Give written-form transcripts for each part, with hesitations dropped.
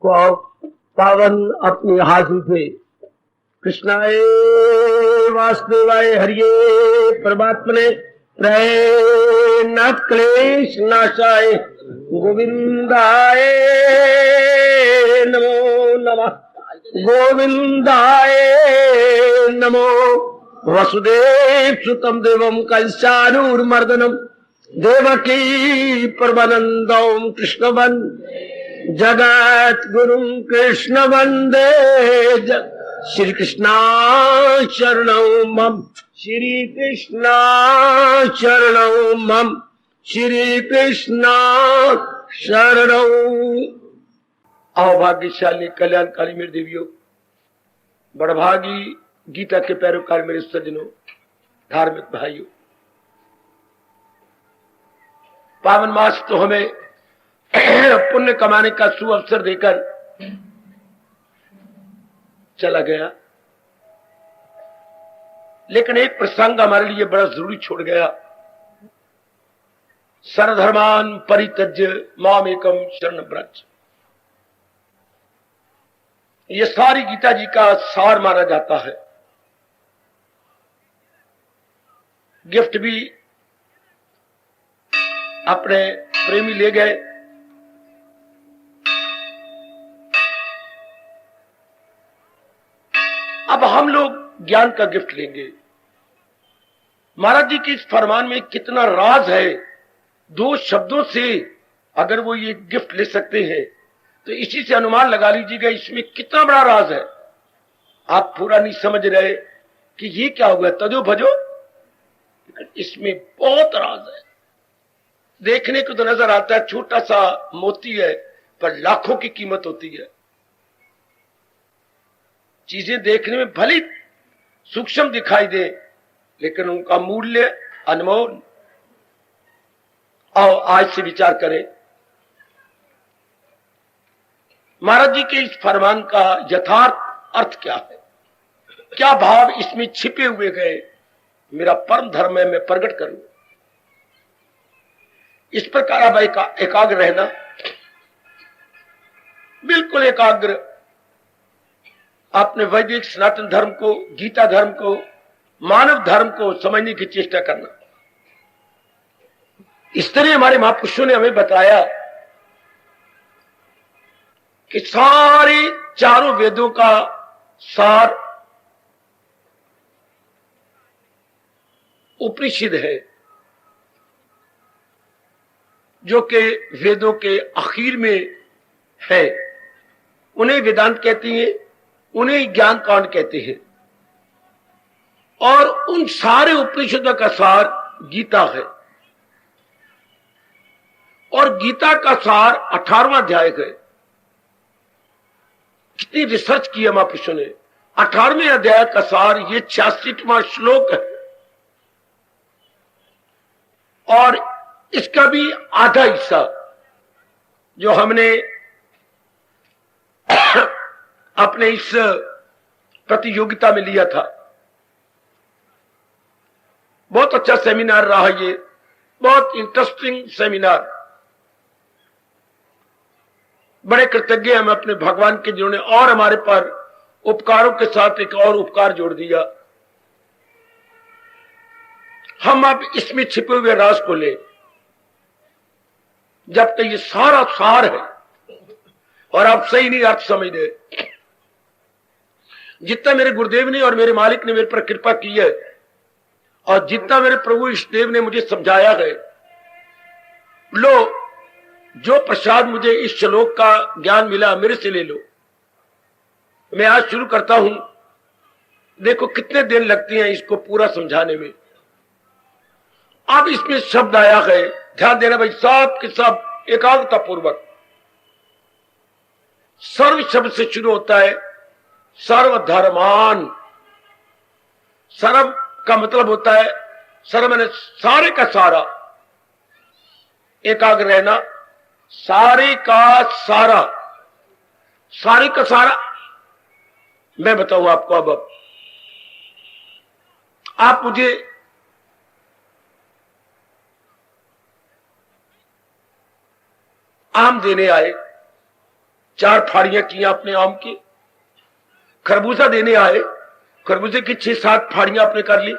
को पावन अपने हाथ उठे। कृष्णाय वासुदेवाय हरिये परमात्मने प्रणत क्लेश नाशाय गोविंदाय नमो नमः। गोविंदाय नमो। वसुदेव सुतम देवम कंसानूरमर्दनम देवकी परमानंदम कृष्णवन जगत गुरुम कृष्ण वंदे। श्री कृष्णा शरणौ मम। श्री कृष्णा शरणौ मम। श्री कृष्णा शरणौ। आओ भाग्यशाली कल्याणकारी मेरे देवियों, बड़भागी गीता के पैरोकार मेरे सज्जनों, धार्मिक भाइयों, पावन मास तो हमें पुण्य कमाने का सुअवसर देकर चला गया, लेकिन एक प्रसंग हमारे लिए बड़ा जरूरी छोड़ गया। सर्वधर्मान परित्यज्य माम एकम शरणं व्रज। ये सारी गीता जी का सार माना जाता है। गिफ्ट भी अपने प्रेमी ले गए। अब हम लोग ज्ञान का गिफ्ट लेंगे। महाराज जी के इस फरमान में कितना राज है। दो शब्दों से अगर वो ये गिफ्ट ले सकते हैं तो इसी से अनुमान लगा लीजिएगा इसमें कितना बड़ा राज है। आप पूरा नहीं समझ रहे कि ये क्या हुआ तजो भजो, इसमें बहुत राज है। देखने को तो नजर आता है छोटा सा मोती है, पर लाखों की कीमत होती है। चीजें देखने में भली सूक्ष्म दिखाई दे, लेकिन उनका मूल्य अनमोल। आओ आज से विचार करें महाराज जी के इस फरमान का यथार्थ अर्थ क्या है, क्या भाव इसमें छिपे हुए गए। मेरा परम धर्म है, मैं प्रकट करूं। इस प्रकार अब एकाग्र रहना, बिल्कुल एकाग्र। आपने वैदिक सनातन धर्म को, गीता धर्म को, मानव धर्म को समझने की चेष्टा करना। इस तरह हमारे महापुरुषों ने हमें बताया कि सारे चारों वेदों का सार उपनिषद है, जो कि वेदों के आखिर में है। उन्हें वेदांत कहते हैं, उन्हें ज्ञान कांड कहते हैं। और उन सारे उपनिषदों का सार गीता है। और गीता का सार 18वां अध्याय है। कितनी रिसर्च की है महापुरुषों ने। 18वें अध्याय का सार ये 86वां श्लोक है, और इसका भी आधा हिस्सा जो हमने अपने इस प्रतियोगिता में लिया था। बहुत अच्छा सेमिनार रहा ये, बहुत इंटरेस्टिंग सेमिनार। बड़े कृतज्ञ हम अपने भगवान के, जिन्होंने और हमारे पर उपकारों के साथ एक और उपकार जोड़ दिया। हम अब इसमें छिपे हुए राज को ले, जब तक ये सारा सार है और आप सही नहीं अर्थ समझ रहे। जितना मेरे गुरुदेव ने और मेरे मालिक ने मेरे पर कृपा की है, और जितना मेरे प्रभु इष्टदेव ने मुझे समझाया है, लो जो प्रसाद मुझे इस श्लोक का ज्ञान मिला मेरे से ले लो। मैं आज शुरू करता हूं। देखो कितने दिन लगते हैं इसको पूरा समझाने में। अब इसमें शब्द आया है, ध्यान देना भाई, सब के सब एकाग्रता पूर्वक। सर्व शब्द से शुरू होता है सर्वधर्मान। सर्व का मतलब होता है, सर्व मैंने सारे का सारा। एकाग्र रहना, सारे का सारा। सारे का सारा मैं बताऊं आपको। अब आप मुझे आम देने आए, 4 फाड़ियां की अपने आम की। खरबूजा देने आए, खरबूजे की 6-7 फाड़ियां आपने कर ली।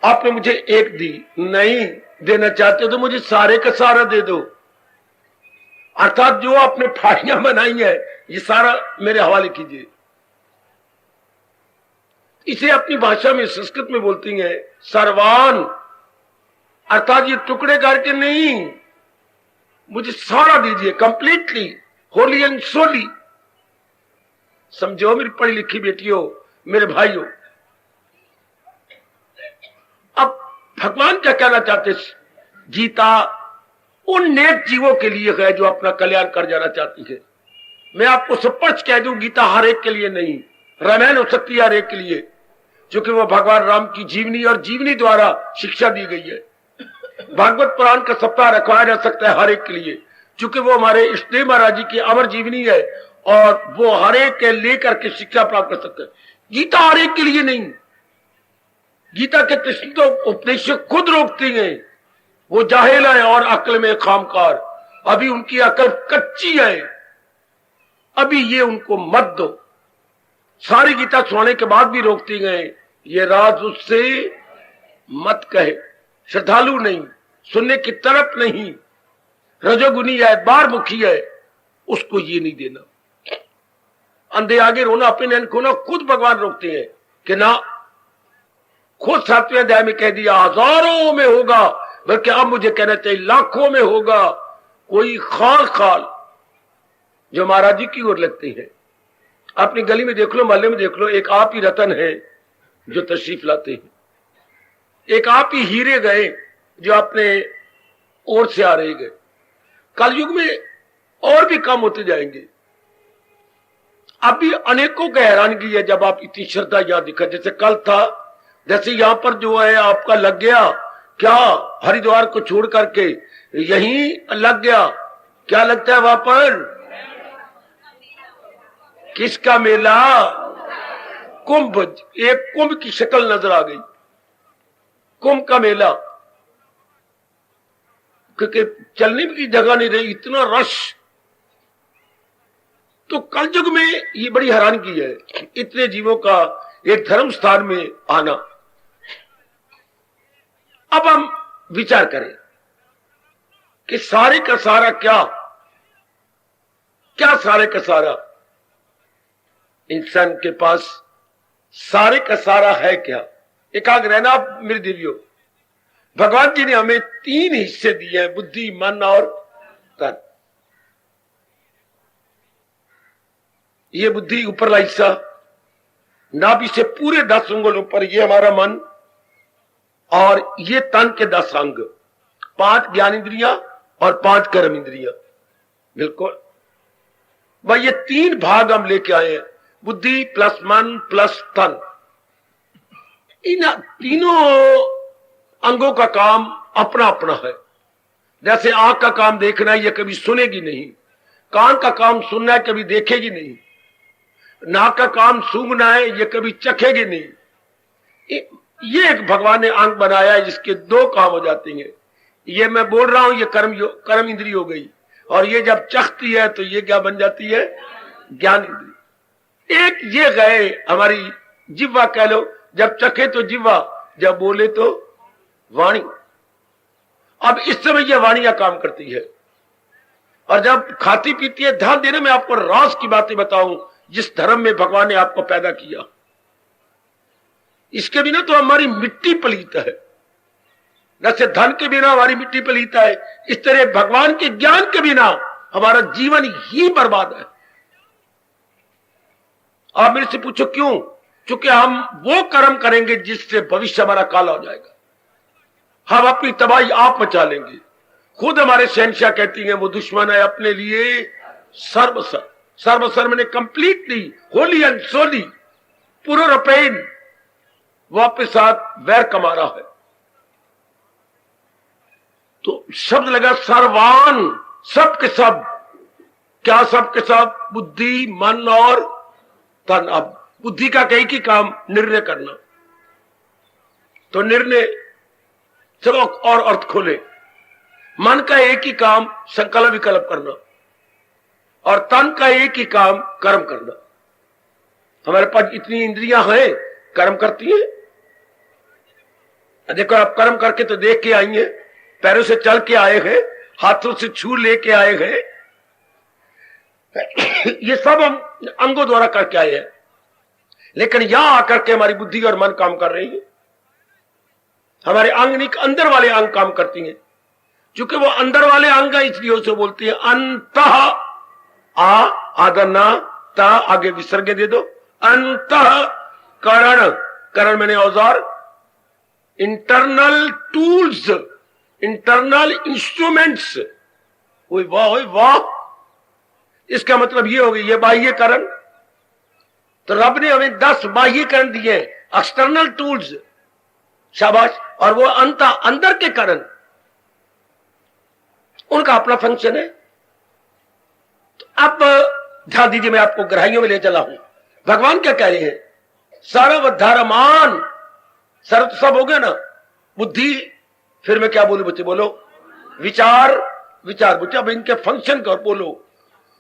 आपने मुझे एक दी, नहीं देना चाहते हो तो मुझे सारे का सारा दे दो। अर्थात जो आपने फाड़ियां बनाई है ये सारा मेरे हवाले कीजिए। इसे अपनी भाषा में संस्कृत में बोलती हैं सर्वान, अर्थात ये टुकड़े करके नहीं, मुझे सारा दीजिए, कंप्लीटली, होली एंड सोली। समझो मेरी पढ़ी लिखी बेटियों, मेरे भाइयों। अब भगवान क्या कहना चाहते? गीता उन नेक जीवों के लिए है जो अपना कल्याण कर जाना चाहती है। मैं आपको स्पष्ट कह दूं, गीता हर एक के लिए नहीं, रामायण हो सकती है हर एक के लिए, क्योंकि वो भगवान राम की जीवनी और जीवनी द्वारा शिक्षा दी गई है। भागवत पुराण का सप्ताह रखवाया जा सकता है हर एक के लिए, क्योंकि वो हमारे इष्टदेव महाराज जी की अमर जीवनी है और वो हर एक के लेकर के शिक्षा प्राप्त कर सकते हैं। गीता हर एक के लिए नहीं। गीता के कृष्ण तो उपनिषद खुद रोकती हैं, वो जाहिल है और अक्ल में खामकार, अभी उनकी अक्ल कच्ची है, अभी ये उनको मत दो। सारी गीता सुनाने के बाद भी रोकती गए, ये राज उससे मत कहे, श्रद्धालु नहीं, सुनने की तरफ नहीं, रजोगुनी है, बारमुखी है, उसको ये नहीं देना। अंधे आगे रोना, अपने नैन खोना, खुद भगवान रोकते हैं कि ना, खुद 7वें अध्याय में कह दिया हजारों में होगा, बल्कि अब मुझे कहना चाहिए लाखों में होगा कोई खाल खाल जो महाराज जी की ओर लगती है। अपनी गली में देख लो, मोहल्ले में देख लो, एक आप ही रतन है जो तशरीफ लाते हैं, एक आप ही हीरे गए जो अपने ओर से आ रहे गए। कलयुग में और भी कम होते जाएंगे। अभी अनेकों को हैरानगी है जब आप इतनी श्रद्धा यहां दिखा, जैसे कल था, जैसे यहां पर जो है आपका लग गया, क्या हरिद्वार को छोड़ करके यहीं लग गया, क्या लगता है वहां पर? किसका मेला? कुंभ। एक कुंभ की शक्ल नजर आ गई, कुंभ का मेला, क्योंकि चलने की जगह नहीं रही, इतना रश। तो कलयुग में ये बड़ी हैरानगी है, इतने जीवों का एक धर्म स्थान में आना। अब हम विचार करें कि सारे का सारा क्या क्या सारे का सारा इंसान के पास सारे का सारा है क्या? एकाग्र रहना आप मेरे देवियों। भगवान जी ने हमें 3 हिस्से दिए हैं, बुद्धि, मन और तन। ये बुद्धि ऊपरला हिस्सा, नाभि से पूरे 10 अंगुल ऊपर, ये हमारा मन, और ये तन के 10 अंग, 5 ज्ञान इंद्रियां और 5 कर्म इंद्रियां। बिल्कुल भाई, ये 3 भाग हम लेके आए हैं, बुद्धि प्लस मन प्लस तन। इन तीनों अंगों का काम अपना अपना है। जैसे आंख का काम देखना है, ये कभी सुनेगी नहीं। कान का काम सुनना है, कभी देखेगी नहीं। नाक का काम सूंघना है, ये कभी चखेगी नहीं। ये एक भगवान ने अंग बनाया है जिसके 2 काम हो जाते हैं। ये मैं बोल रहा हूं, ये कर्म इंद्री हो गई, और ये जब चखती है तो ये क्या बन जाती है? ज्ञान इंद्री। एक ये गए हमारी जिह्वा, कह लो, जब चखे तो जिह्वा, जब बोले तो वाणी। अब इस समय ये वाणियां काम करती है, और जब खाती पीती है। ध्यान देना, मैं आपको राज की बातें बताऊं जिस धर्म में भगवान ने आपको पैदा किया। इसके बिना तो हमारी मिट्टी पलीत है, जैसे धन के बिना हमारी मिट्टी पलीत है, इस तरह भगवान के ज्ञान के बिना हमारा जीवन ही बर्बाद है। आप मेरे से पूछो क्यों? क्योंकि हम वो कर्म करेंगे जिससे भविष्य हमारा काला हो जाएगा। हम अपनी तबाही आप मचा लेंगे। खुद हमारे शहंशाह कहती हैं, वो दुश्मन है अपने लिए सर्वसर। सर्वसर मैंने कंप्लीटली, होली एंड सोली, पूरा पेन वो अपने साथ वैर कमा रहा है। तो शब्द लगा सर्वान, सब के सब। क्या सब के सब? बुद्धि, मन और तन। अब बुद्धि का कई की काम निर्णय करना, तो निर्णय, चलो और अर्थ खोले। मन का एक ही काम संकल्प विकल्प करना। और तन का एक ही काम कर्म करना। हमारे पास इतनी इंद्रियां हैं, कर्म करती हैं। देखो आप कर्म करके तो देख के आई हैं, पैरों से चल के आए हैं, हाथों से छू लेके आए हैं, ये सब हम अंगों द्वारा करके आए हैं। लेकिन यहां आकर के हमारी बुद्धि और मन काम कर रही है। हमारे अंग नहीं, अंदर वाले अंग काम करती हैं। क्योंकि वो अंदर वाले अंग इसलिए उसे बोलती है अंतः, आ आदना ता आगे विसर्ग दे दो, अंतः करण, करण मैंने औजार, इंटरनल टूल्स, इंटरनल इंस्ट्रूमेंट्स। वाह वाह, इसका मतलब ये हो गई ये बाह्य करण। तो रब ने हमें 10 बाह्य करण दिए, एक्सटर्नल टूल्स, शाबाश। और वो अंदर के करण, उनका अपना फंक्शन है। तो अब ध्यान दीजिए, मैं आपको गहराइयों में ले चला हूं। भगवान क्या कह रहे हैं? सर्वधर्मान, सर्व तो सब हो गया ना, बुद्धि, फिर मैं क्या बोलू बच्चे, बोलो विचार, विचार बच्चे। अब इनके फंक्शन का बोलो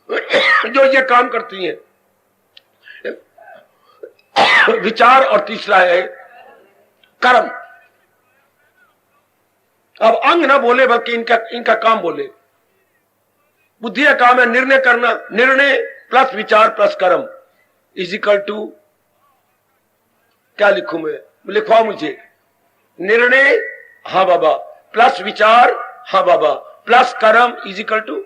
जो ये काम करती हैं, विचार, और तीसरा है कर्म। अब अंग ना बोले बल्कि इनका काम बोले। बुद्धि का काम है निर्णय करना, निर्णय प्लस विचार प्लस कर्म इज इक्वल टू, क्या लिखूं मैं, लिखवाओ मुझे, निर्णय हाँ बाबा प्लस विचार हाँ बाबा प्लस कर्म इज इक्वल टू।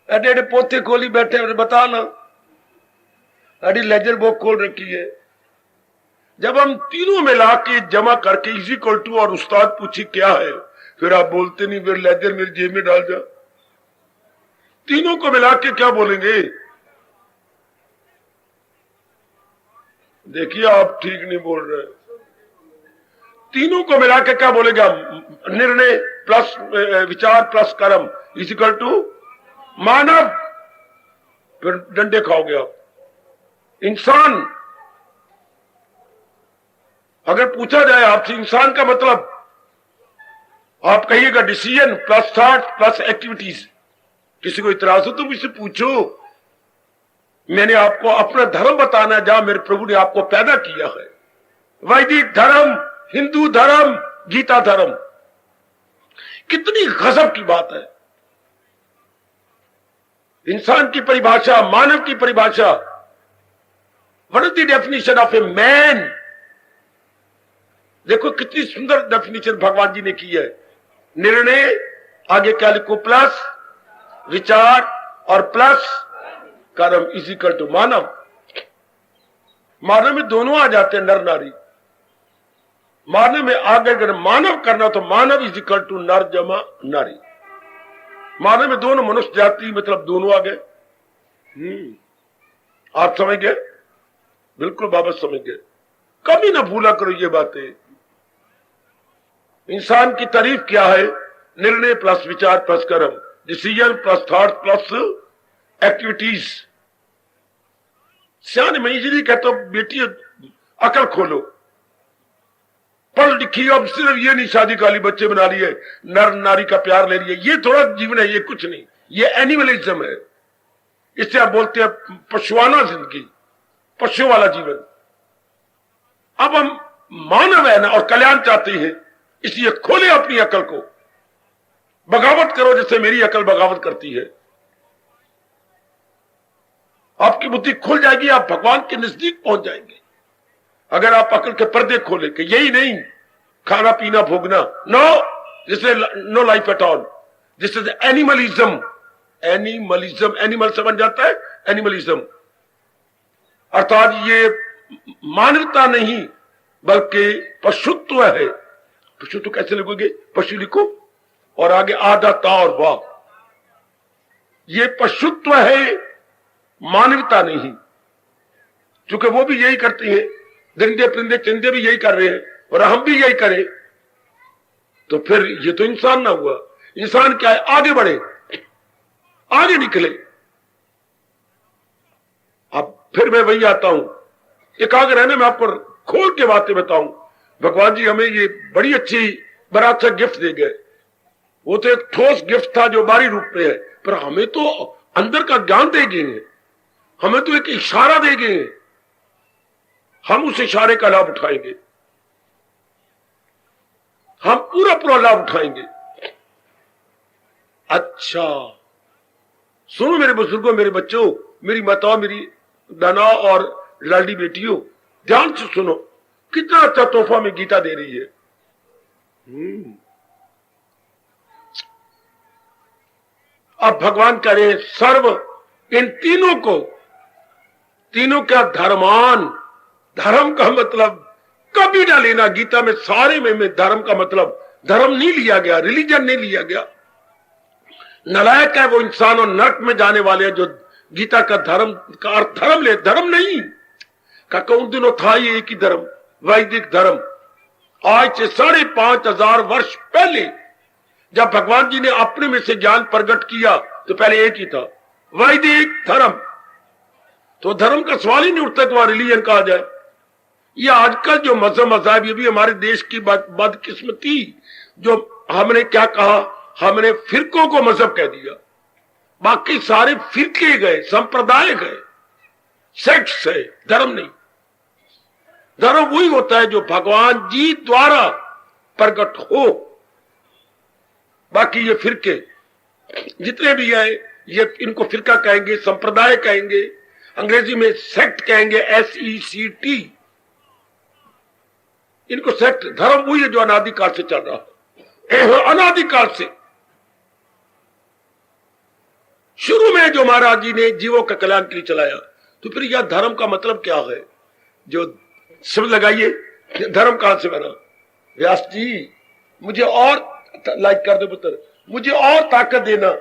एडे पोते खोली बैठे, बता ना, अड़ी लेजर बुक खोल रखी है। जब हम तीनों मिला के जमा करके इज इक्वल टू, और उस्ताद पूछी क्या है, फिर आप बोलते नहीं, फिर लेजर मेरी जेब में डाल जा। तीनों को मिला के क्या बोलेंगे? देखिए आप ठीक नहीं बोल रहे। तीनों को मिला के क्या बोलेगा? निर्णय प्लस विचार प्लस कर्म इज इक्वल टू मानव। फिर डंडे खाओगे आप। इंसान, अगर पूछा जाए आपसे इंसान का मतलब, आप कहिएगा decision plus thought plus activities. किसी को इतराज हो तो मुझसे पूछो। मैंने आपको अपना धर्म बताना, जहां मेरे प्रभु ने आपको पैदा किया है। वैदिक धर्म, हिंदू धर्म, गीता धर्म, कितनी गजब की बात है। इंसान की परिभाषा, मानव की परिभाषा, what is the definition of a man. देखो कितनी सुंदर डेफिनेशन भगवान जी ने की है। निर्णय, आगे क्या लिखो, प्लस विचार और प्लस कर्म इज इक्वल टू मानव। मानव में दोनों आ जाते हैं, नर नारी। मानव में आगे अगर मानव करना तो मानव इज इक्वल टू नर जमा नारी। मानव में दोनों मनुष्य जाति, मतलब दोनों आ गए। आप समझ गए? बिल्कुल बाबा समझ गए। कभी ना भूला करो ये बातें। इंसान की तारीफ क्या है? निर्णय प्लस विचार प्लस कर्म, decision plus thought plus activities. सियाने मैं इसीलिए कहता हूं बेटी अकल खोलो, पढ़ लिखी। अब सिर्फ ये नहीं शादी काली बच्चे बना लिए, नर नारी का प्यार ले लिए, ये थोड़ा जीवन है, ये कुछ नहीं, ये एनिमलिज्म है। इससे आप बोलते हैं पशुआना जिंदगी, पशु वाला जीवन। अब हम मानव है ना और कल्याण चाहते हैं, इसलिए खोले अपनी अकल को, बगावत करो जैसे मेरी अकल बगावत करती है। आपकी बुद्धि खुल जाएगी, आप भगवान के नजदीक पहुंच जाएंगे। अगर आप अकल के पर्दे खोले कि यही नहीं खाना पीना भोगना, no, this is no life at all, this is animalism. Animalism, animal समझ जाता है, एनिमलिज्म अर्थात ये मानवता नहीं बल्कि पशुत्व है। पशुत्व कैसे लिखोगे? पशु लिखो और आगे आधा ता और वाह। ये पशुत्व है, मानवता नहीं। क्योंकि वो भी यही करती है, दरिंदे परिंदे चिंदे भी यही कर रहे हैं और हम भी यही करें, तो फिर ये तो इंसान ना हुआ। इंसान क्या है? आगे बढ़े, आगे निकले। अब फिर मैं वही आता हूं, एकाग्र रहने में आपको खोल के बातें बताऊं। भगवान जी हमें ये बड़ी अच्छी, बड़ा अच्छा गिफ्ट दे गए। वो तो एक ठोस गिफ्ट था जो बाहरी रूप में है, पर हमें तो अंदर का ज्ञान दे गए, हमें तो एक इशारा दे गए, हम उस इशारे का लाभ उठाएंगे, हम पूरा पूरा लाभ उठाएंगे। अच्छा सुनो मेरे बुजुर्गों, मेरे बच्चों, मेरी माताओं, मेरी दाना और लाडी बेटियों, ध्यान से सुनो, कितना अच्छा तोहफा में गीता दे रही है। अब भगवान करे सर्व इन तीनों को, तीनों का धर्मान, धर्म का मतलब कभी ना लेना, गीता में सारे में धर्म का मतलब धर्म नहीं लिया गया, रिलीजन नहीं लिया गया। नालायक है वो इंसान और नरक में जाने वाले हैं जो गीता का धर्म का अर्थ धर्म ले, धर्म नहीं का उन दिनों था ये एक ही धर्म, वैदिक धर्म। आज से 5,500 वर्ष पहले जब भगवान जी ने अपने में से ज्ञान प्रकट किया तो पहले एक ही था, वैदिक धर्म। तो धर्म का सवाल ही नहीं उठता कि वहां रिलीजन कहा जाए। ये आजकल जो मजहब, ये भी हमारे देश की बदकिस्मती, जो हमने क्या कहा, हमने फिरकों को मजहब कह दिया, बाकी सारे फिरके गए, संप्रदाय गए, सेक्ट्स है, धर्म नहीं। धर्म वही होता है जो भगवान जी द्वारा प्रकट हो। बाकी ये फिरके जितने भी हैं, ये इनको फिरका कहेंगे, संप्रदाय कहेंगे, अंग्रेजी में सेक्ट कहेंगे, SECT, इनको सेक्ट। धर्म वही है जो अनादिकाल से चल रहा है, अनादिकाल से। शुरू में जो महाराज जी ने जीवों का कल्याण के लिए चलाया, तो फिर यह धर्म का मतलब क्या है? जो शब्द लगाइए, धर्म कहां से बना? व्यास जी मुझे और लाइक कर दो पुत्र, मुझे और ताकत देना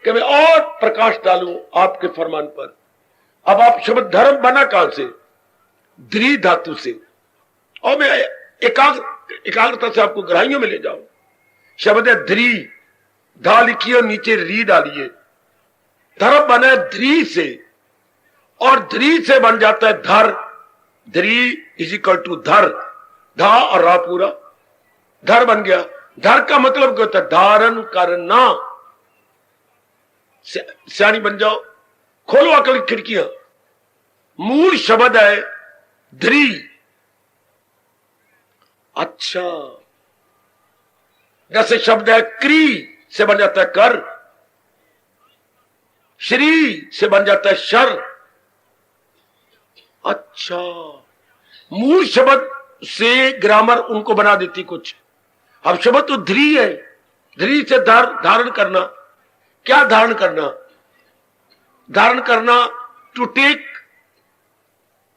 कि मैं और प्रकाश डालूं आपके फरमान पर। अब आप शब्द धर्म बना कहां से? द्रि धातु से। और मैं एकाग्रता से आपको गहराइयों में ले जाऊं। शब्द है द्रि, धा लिखिए और नीचे री डालिए। धर्म बना है द्रि से, और द्रि से बन जाता है धर। द्रि इज इक्वल टू धर, धा और रा पूरा, धर बन गया। धर का मतलब क्या होता है? धारण करना। सियानी बन जाओ, खोलो अकल की खिड़कियां। मूल शब्द है द्रि। अच्छा, जैसे शब्द है क्री से बन जाता है कर, श्री से बन जाता है शर। अच्छा, मूल शब्द से ग्रामर उनको बना देती कुछ। अब शब्द तो ध्री है, ध्री से धारण करना। क्या धारण करना? धारण करना टू टेक,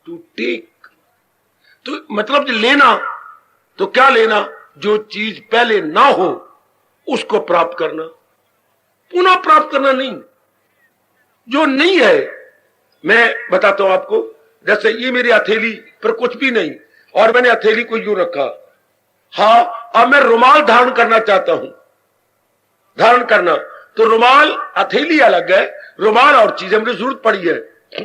टू टेक तो मतलब लेना। तो क्या लेना? जो चीज पहले ना हो उसको प्राप्त करना, पुनः प्राप्त करना नहीं। जो नहीं है, मैं बताता हूं आपको। जैसे ये मेरी हथेली पर कुछ भी नहीं, और मैंने हथेली को यूं रखा। हाँ, अब मैं रुमाल धारण करना चाहता हूं। धारण करना तो रुमाल, हथेली अलग है, रुमाल और चीजें मुझे जरूरत पड़ी है।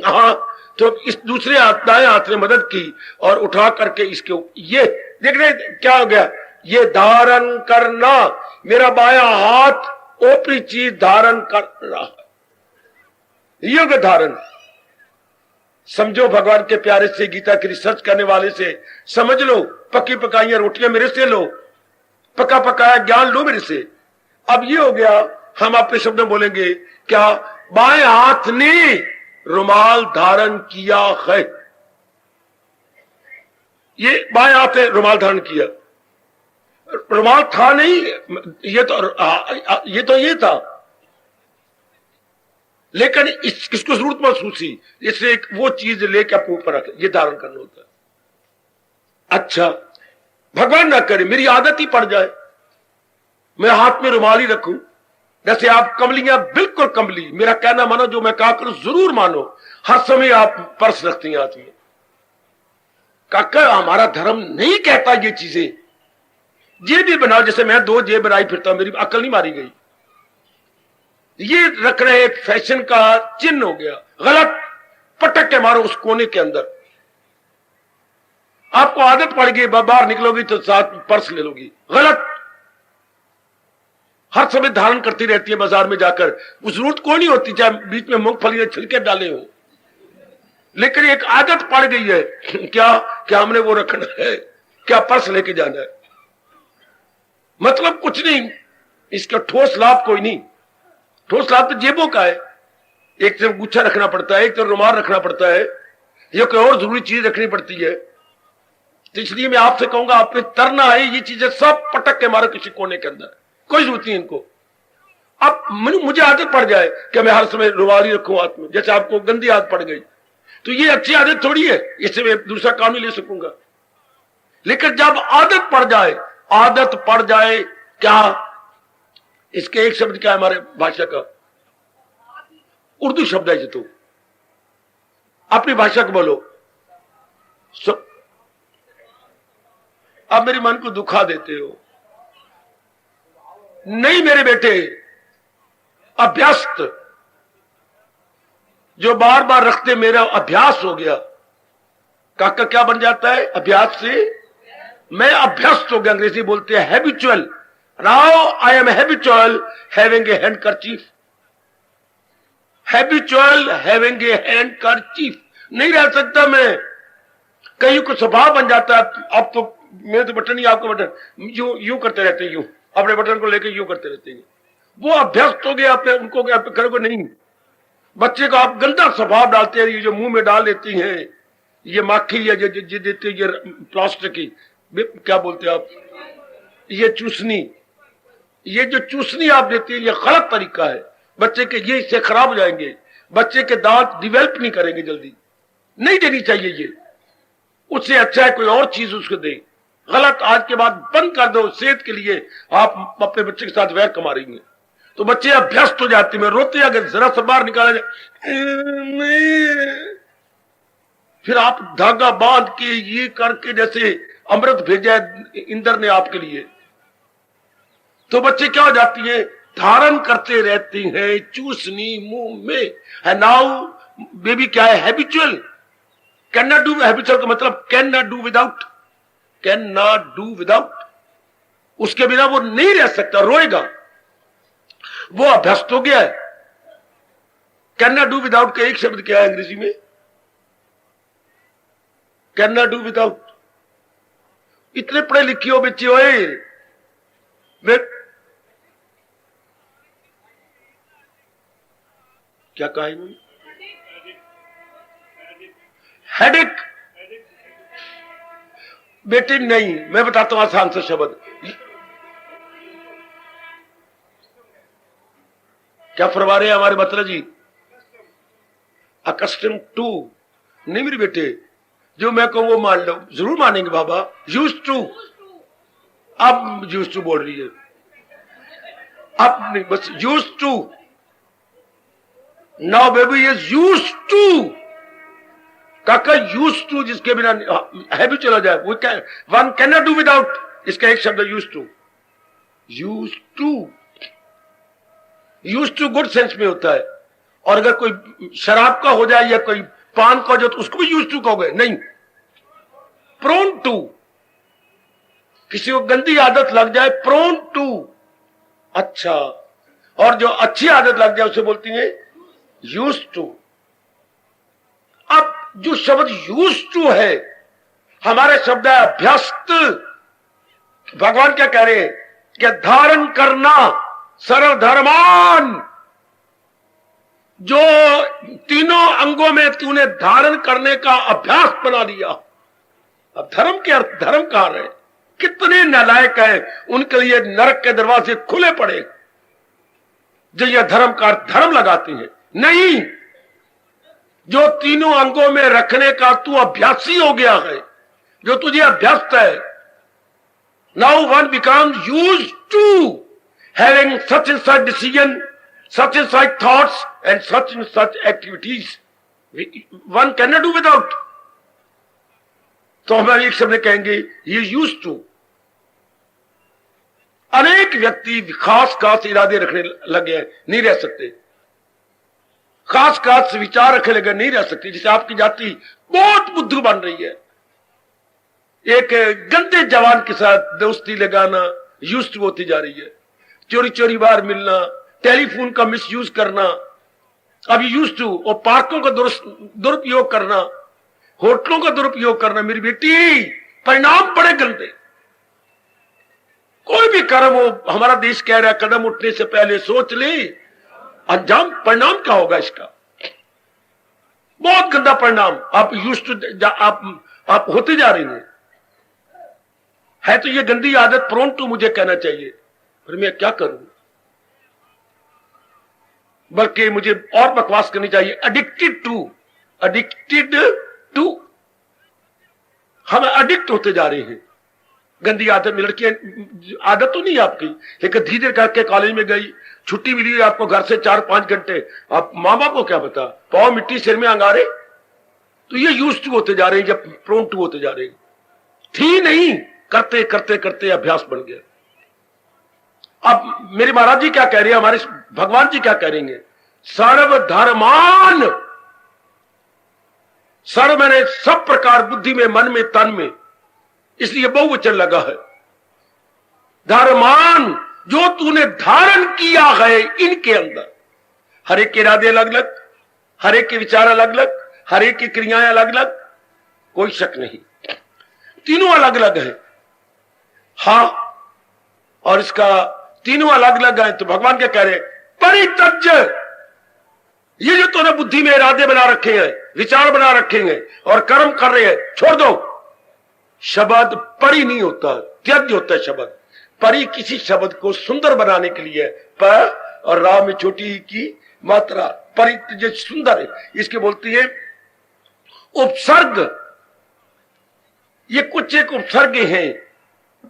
हाँ, तो इस दूसरे हाथ, दाएं हाथ ने मदद की और उठा करके इसके, ये देख रहे क्या हो गया? ये धारण करना। मेरा बायां हाथ ऊपरी चीज धारण कर रहा है, योग धारण। समझो, भगवान के प्यारे से, गीता की रिसर्च करने वाले से समझ लो। पकी पकाई रोटियां मेरे से लो, पका पकाया ज्ञान लो मेरे से। अब ये हो गया, हम अपने शब्द में बोलेंगे क्या? बाएं हाथ ने रुमाल धारण किया है। ये बाएं हाथ ने रुमाल धारण किया, रुमाल था नहीं, ये था, लेकिन इसको जरूरत महसूस हुई, इसलिए वो चीज लेके अपने ऊपर रख, ये धारण करना होता है। अच्छा, भगवान ना करे मेरी आदत ही पड़ जाए मैं हाथ में रुमाल ही रखूं। जैसे आप कमलियां, बिल्कुल कमली, मेरा कहना मानो, जो मैं कहा करूं जरूर मानो। हर समय आप पर्स रखती हैं हाथ में। काका, हमारा धर्म नहीं कहता ये चीजें। जेब भी बनाओ, जैसे मैं 2 जेब बनाई फिरता हूं, मेरी अकल नहीं मारी गई। ये रख रहे फैशन का चिन्ह हो गया, गलत। पटक के मारो उस कोने के अंदर। आपको आदत पड़ गई, बाहर निकलोगी तो साथ पर्स ले लोगी, गलत। हर समय धारण करती रहती है बाजार में जाकर, उस जरूरत कोई नहीं होती चाहे बीच में मूंगफली छिलके डाले हो, लेकिन एक आदत पड़ गई है क्या क्या हमने वो रखना है, क्या पर्स लेके जाना है, मतलब कुछ नहीं, इसका ठोस लाभ कोई नहीं। ठोस लाभ तो जेबों का है, एक तरफ गुच्छा रखना पड़ता है, एक तरफ रुमाल रखना पड़ता है, या कोई और जरूरी चीज रखनी पड़ती है। तो इसलिए मैं आपसे कहूंगा, आपने तरना है, ये चीजें सब पटक के मारो किसी कोने के अंदर, कोई जरूरत नहीं इनको। अब मुझे आदत पड़ जाए कि मैं हर समय रुमाल ही रखूं हाथ में, जैसे आपको गंदी आदत पड़ गई, तो ये अच्छी आदत थोड़ी है, इससे मैं दूसरा काम नहीं ले सकूंगा। लेकिन जब आदत पड़ जाए क्या, इसके एक शब्द क्या है हमारे भाषा का, उर्दू शब्द है ये, तो अपनी भाषा को बोलो। अब मेरे मन को दुखा देते हो। नहीं मेरे बेटे, अभ्यस्त जो बार बार रखते, मेरा अभ्यास हो गया। काका क्या बन जाता है अभ्यास से, मैं अभ्यस्त हो गया, अंग्रेजी बोलते हैं habitual. Now I am habitual having a handkerchief, habitual having a handkerchief, नहीं रह सकता मैं। कहीं को स्वभाव बन जाता है। अब तो मेरे तो बटन ही, आपका बटन यूं करते रहते हैं, यूं अपने बटन को लेकर यूं करते रहते हैं, वो अभ्यस्त हो गया। आपने उनको करोगे नहीं। बच्चे को आप गंदा स्वभाव डालते हैं, ये जो मुंह में डाल देती हैं, ये माखी या जो देती है, ये प्लास्टिक की क्या बोलते हैं आप, ये चूसनी, ये जो चूसनी आप देती है, ये गलत तरीका है बच्चे के, ये इससे खराब हो जाएंगे, बच्चे के दांत डिवेल्प नहीं करेंगे जल्दी, नहीं देनी चाहिए ये। उससे अच्छा है कोई और चीज उसको दे। गलत आज के बाद बंद कर दो, सेहत के लिए आप अपने बच्चे के साथ वैर कमा रही हैं। तो बच्चे अभ्यस्त हो जाते हैं, रोते अगर जरा सा बाहर निकाला जाए, फिर आप धागा बांध के ये करके जैसे अमृत भेजा है इंद्र ने आपके लिए, तो बच्चे क्या हो जाती है, धारण करते रहती हैं चूसनी मुंह में है। नाउ बेबी क्या है, habitual, can not do, habitual का मतलब can not do without, can not do without, उसके बिना वो नहीं रह सकता, रोएगा, वो अभ्यस्त हो गया है। कैन नॉट डू विदाउट का एक शब्द क्या है अंग्रेजी में, कैन नॉट डू विदाउट। इतने पढ़े लिखे हो बच्चे होए, वे क्या कहा इन्होंने, हेडेक। बेटे नहीं, मैं बताता हूं आसान सा शब्द, क्या फरमा रहे हैं हमारे बतरा जी, अकस्टम टू, नहीं मेरे बेटे, जो मैं कहूं वो मान लो, जरूर मानेंगे बाबा, यूज्ड टू, अब यूज्ड टू बोल रही है, अब नहीं, बस used to, now baby is used to. काका यूज्ड टू जिसके बिना है भी चला जाए, वो क्या, one can not do without, इसका एक शब्द used to. Used to, used to good sense में होता है, और अगर कोई शराब का हो जाए या कोई पान का हो जाए तो उसको भी यूज्ड टू कहोगे, नहीं, प्रोन टू, किसी को गंदी आदत लग जाए प्रोन टू, अच्छा, और जो अच्छी आदत लग जाए उसे बोलती है यूज्ड टू। अब जो शब्द यूज्ड टू है, हमारे शब्द है अभ्यस्त। भगवान क्या कह रहे हैं कि धारण करना सरल धर्मान, जो तीनों अंगों में तूने धारण करने का अभ्यास बना लिया। अब धर्म के अर्थ, धर्म कहां रहे, कितने नालायक हैं, उनके लिए नरक के दरवाजे खुले पड़े जो यह धर्म का अर्थ धर्म लगाते हैं। नहीं, जो तीनों अंगों में रखने का तू अभ्यासी हो गया है, जो तुझे अभ्यस्त है। Now one becomes used to having such and such decision, such and such thoughts and such activities, one cannot do without। तो हमारे एक शब्द कहेंगे he used to। अनेक व्यक्ति खास खास इरादे रखने लगे हैं, नहीं रह सकते, खास खास विचार रखने लगे, नहीं रह सकते। जैसे आपकी जाति बहुत बुद्धू बन रही है, एक गंदे जवान के साथ दोस्ती लगाना यूज्ड टू होती जा रही है, चोरी चोरी बाहर मिलना, टेलीफोन का मिसयूज करना, अभी यूज टू, और पार्कों का दुरुपयोग करना, होटलों का दुरुपयोग करना। मेरी बेटी, परिणाम बड़े गंदे। कोई भी कर्म हो, हमारा देश कह रहा है कदम उठने से पहले सोच ले अंजाम, परिणाम क्या होगा इसका। बहुत गंदा परिणाम। आप यूज टू, आप होते जा रहे हैं। है तो ये गंदी आदत, प्रोन टू मुझे कहना चाहिए, पर मैं क्या करूं, बल्कि मुझे और बकवास करनी चाहिए। एडिक्टेड टू, हम एडिक्ट होते जा रहे हैं गंदी आदत में। लड़कियां, आदत तो नहीं आपकी, लेकिन धीरे करके कॉलेज में गई, छुट्टी मिली आपको घर से 4-5 घंटे, आप माँ बाप को क्या बता, पाँव मिट्टी सिर में अंगारे, तो ये यूज टू होते जा रहे हैं, जब प्रोन टू होते जा रहे हैं। थी नहीं, करते करते करते अभ्यास बन गया। अब मेरे महाराज जी क्या कह रहे हैं, हमारे भगवान जी क्या कह रहे हैं, सर्वधर्मान, सर्व मैंने सब प्रकार, बुद्धि में, मन में, तन में, इसलिए बहुवचन लगा है। धर्मान, जो तूने धारण किया है इनके अंदर। हर एक के इरादे अलग अलग, हर एक के विचार अलग अलग, हर एक की क्रियाएं अलग अलग, कोई शक नहीं, तीनों अलग अलग है। हाँ, और इसका तीनों अलग अलग है, तो भगवान क्या कह रहे, परित्यज्य, ये जो तूने बुद्धि में इरादे बना रखे हैं, विचार बना रखे हैं और कर्म कर रहे हैं, छोड़ दो। शब्द परि नहीं होता, त्यज्य होता है शब्द। परि किसी शब्द को सुंदर बनाने के लिए, प और रा में छोटी की मात्रा, परित्यज्य सुंदर है, इसके बोलती है उपसर्ग। ये कुछ एक उपसर्ग हैं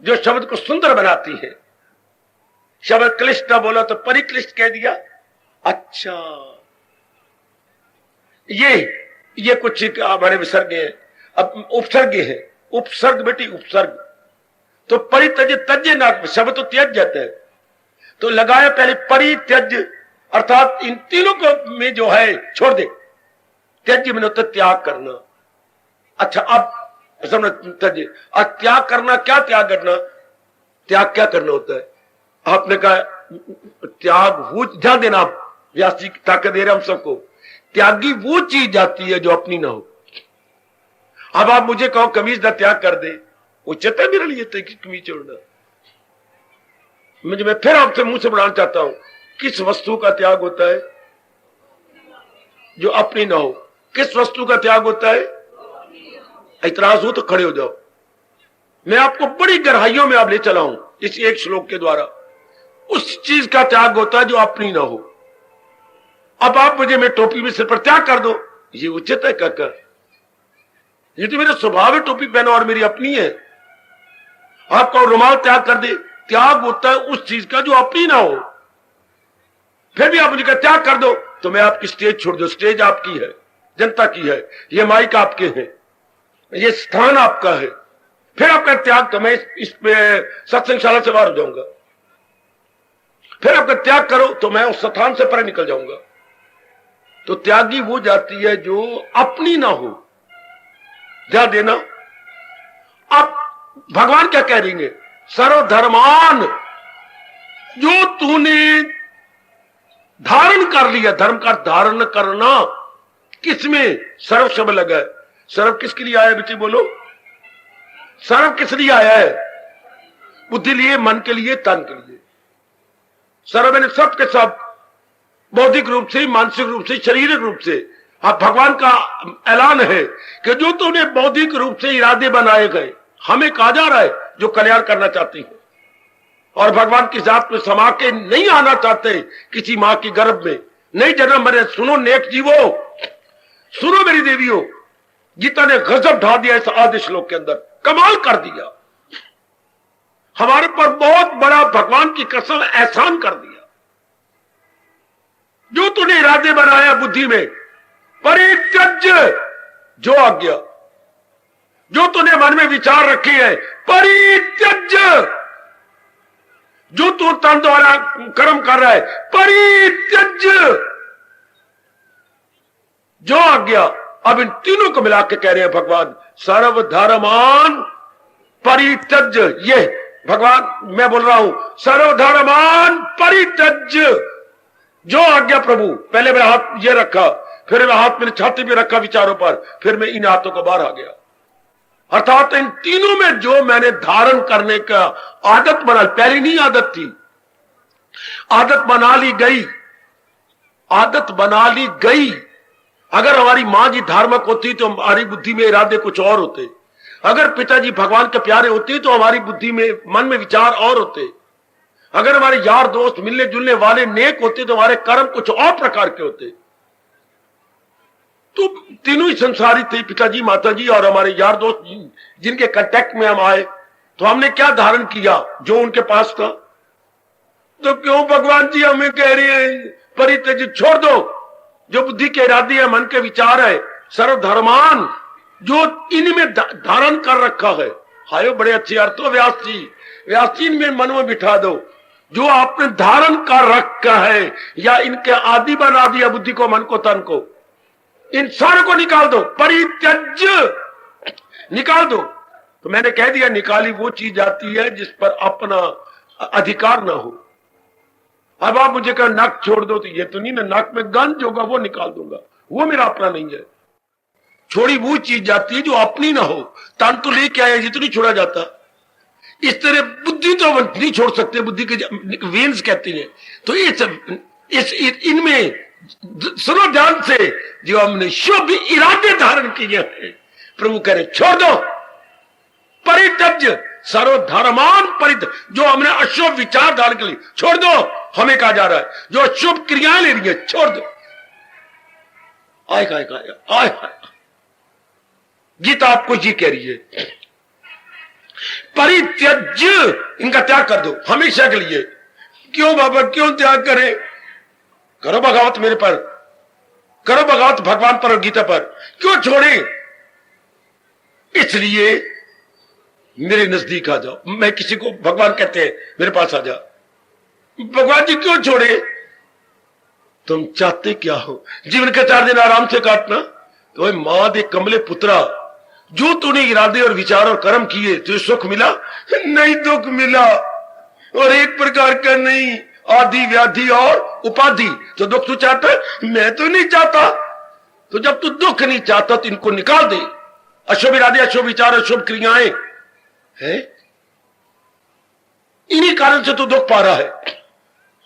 जो शब्द को सुंदर बनाती है। शब्द क्लिष्ट बोला तो परिक्लिष्ट कह दिया। अच्छा, ये कुछ हमारे विसर्ग हैं। अब उपसर्ग है, उपसर्ग बेटी, उपसर्ग तो परित्यज्य, तज्य ना, शब्द तो त्याज जाता है, तो लगाया पहले परित्यज्य, अर्थात इन तीनों को में जो है छोड़ दे। त्यज्य में होता त्याग करना। अच्छा, अब समझ, त्यज्य और त्याग करना, क्या त्याग करना, त्याग क्या करना होता है। आपने कहा त्याग वो, ध्यान देना, आप व्यास जी ताकत दे रहे हम सबको, त्यागी वो चीज जाती है जो अपनी ना हो। अब आप मुझे कहो कमीज का त्याग कर दे, उचित है मेरे लिए तो कमीज छोड़ना। मैं फिर आपसे मुंह से बढ़ाना चाहता हूं, किस वस्तु का त्याग होता है जो अपनी ना हो, किस वस्तु का त्याग होता है। इतराज हो तो खड़े हो जाओ, मैं आपको बड़ी गहराइयों में आप ले चला हूं इस एक श्लोक के द्वारा। उस चीज का त्याग होता है जो अपनी ना हो। अब आप मुझे, मैं टोपी में सिर पर त्याग कर दो, ये उचित है काका, ये तो मेरा स्वभाव है टोपी पहनो और मेरी अपनी है। आपका रुमाल त्याग कर दे, त्याग होता है उस चीज का जो अपनी ना हो। फिर भी आप मुझे त्याग कर दो तो मैं आपकी स्टेज छोड़ दो, स्टेज आपकी है, जनता की है, ये माइक आपके हैं, ये स्थान आपका है। फिर आपका त्याग, तो मैं इस सत्संगशाला से बाहर हो जाऊंगा। फिर आपका त्याग करो तो मैं उस स्थान से परे निकल जाऊंगा। तो त्यागी वो जाती है जो अपनी ना हो। ध्यान देना, अब भगवान क्या कह रही है, सर्वधर्मान, जो तूने धारण कर लिया। धर्म का धारण करना, किसमें सर्व शब्द लगा है। सर्व किसके लिए आया बेटी, बोलो, सर्व किस लिए आया है, बुद्धि लिए, मन के लिए, तन के लिए। सर्व मैंने सब के सब, बौद्धिक रूप से, मानसिक रूप से, शारीरिक रूप से। अब भगवान का ऐलान है कि जो तूने बौद्धिक रूप से इरादे बनाए गए, हमें कहा जा रहा है जो कल्याण करना चाहती है और भगवान की जात में समा के नहीं आना चाहते किसी मां की गर्भ में, नहीं जन्म मरे। सुनो नेक जीवो, सुनो मेरी देवियों, गीता ने गजब ढा दिया इस आदि श्लोक के अंदर, कमाल कर दिया। हमारे पर बहुत बड़ा भगवान की कसम एहसान कर दिया। जो तूने इरादे बनाया बुद्धि में, परित्यज्य, जो आज्ञा, जो तूने मन में विचार रखे हैं, परित्यज्य, जो तू तन द्वारा कर्म कर रहा है, परित्यज्य, जो आज्ञा। अब इन तीनों को मिला के कह रहे हैं भगवान, सर्वधर्मान परित्यज्य। ये भगवान मैं बोल रहा हूं सर्वधर्मान परित्यज्य, जो आज्ञा प्रभु, पहले मेरा हाथ ये रखा, फिर मैं हाथ मेरी छाती पे रखा विचारों पर, फिर मैं इन हाथों को बाहर आ गया। अर्थात इन तीनों में जो मैंने धारण करने का आदत बना, पहली नहीं आदत थी, आदत बना ली गई, आदत बना ली गई। अगर हमारी मां जी धार्मिक होती तो हमारी बुद्धि में इरादे कुछ और होते, अगर पिताजी भगवान के प्यारे होते तो हमारी बुद्धि में मन में विचार और होते, अगर हमारे यार दोस्त मिलने जुलने वाले नेक होते तो हमारे कर्म कुछ और प्रकार के होते। तो तीनों ही संसारी थे, पिताजी माताजी और हमारे यार दोस्त जिनके कांटेक्ट में हम आए, तो हमने क्या धारण किया जो उनके पास था। तो क्यों भगवान जी हमें कह रहे हैं परित्यज्य, छोड़ दो जो बुद्धि के इरादे है, मन के विचार है, सर्वधर्मान जो इनमें धारण कर रखा है। हायो बड़े अच्छे अर्थ हो व्यास जी, व्यास जी इनमें मन में बिठा दो, जो आपने धारण कर रखा है या इनके आदि बना दिया बुद्धि को, मन को, तन को, इन सारे को निकाल दो, परित्यज्य निकाल दो। तो मैंने कह दिया निकाली वो चीज आती है जिस पर अपना अधिकार ना हो। अब आप मुझे कहा नाक छोड़ दो, तो ये तो नहीं ना, नाक में गंज होगा वो निकाल दूंगा, वो मेरा अपना नहीं है। छोड़ी वो चीज जाती है जो अपनी ना हो। तन तो लेके आया, ये तो नहीं छोड़ा जाता। इस तरह बुद्धि तो नहीं छोड़ सकते, बुद्धि के वेन्स कहती है। तो इनमें सुनो ध्यान से, जो हमने शुभ इरादे धारण किए हैं, प्रभु कह रहे छोड़ दो, परित्यज्य सर्वधर्मान परित, जो हमने अशुभ विचार धारण कर लिए छोड़ दो। हमें कहा जा रहा है जो अशुभ क्रियाएं ले रही है छोड़ दो। आय आय गीता आपको ये कह रही है, परित्यज्य इनका त्याग कर दो हमेशा के लिए। क्यों बाबा, क्यों त्याग करें? करो बगावत मेरे पर, करो बगावत भगवान पर और गीता पर, क्यों छोड़े? इसलिए मेरे नजदीक आ जाओ। मैं किसी को भगवान कहते हैं मेरे पास आ जा, भगवान जी क्यों छोड़े? तुम चाहते क्या हो? जीवन के 4 दिन आराम से काटना। तो मां दे कमले पुत्रा, जो तूने इरादे और विचार और कर्म किए तुझे सुख मिला? नहीं, दुख मिला, और एक प्रकार का नहीं, आदि व्याधि और उपाधि। तो दुख तू चाहता है? मैं तो नहीं चाहता। तो जब तू दुख नहीं चाहता तो इनको निकाल दे। अशुभ इरादे, अशुभ विचार, अशुभ क्रियाएं है, इन्हीं कारण से तो दुख पा रहा है।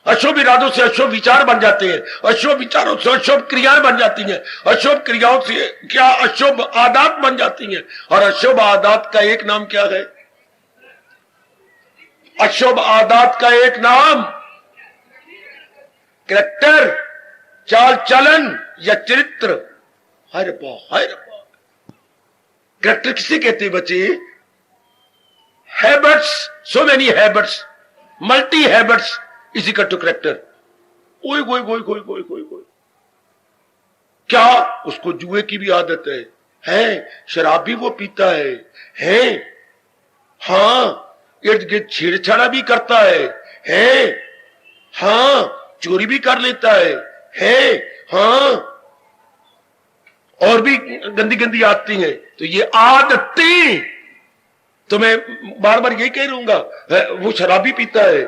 अशुभ इरादों से अशुभ विचार बन जाते हैं, अशुभ विचारों से अशुभ क्रियाएं बन जाती हैं, अशुभ क्रियाओं से क्या अशुभ आदत बन जाती हैं। और अशुभ आदत का एक नाम क्या है? अशुभ आदत का एक नाम कैरेक्टर, चाल चलन या चरित्र। हाय रब्बा, हाय रब्बा। कैरेक्टर किसे कहते हैं बच्चे? Habits, so many habits, multi habits is equal to character. कोई कोई कोई कोई कोई कोई कोई क्या उसको जुए की भी आदत है, शराब भी वो पीता है, हाँ, इर्द गिर्द छेड़छाड़ा भी करता है, हाँ, चोरी भी कर लेता है, हाँ, और भी गंदी गंदी आदतें हैं। तो ये आदतें, तो मैं बार बार यही कह रहूंगा, वो शराबी पीता है,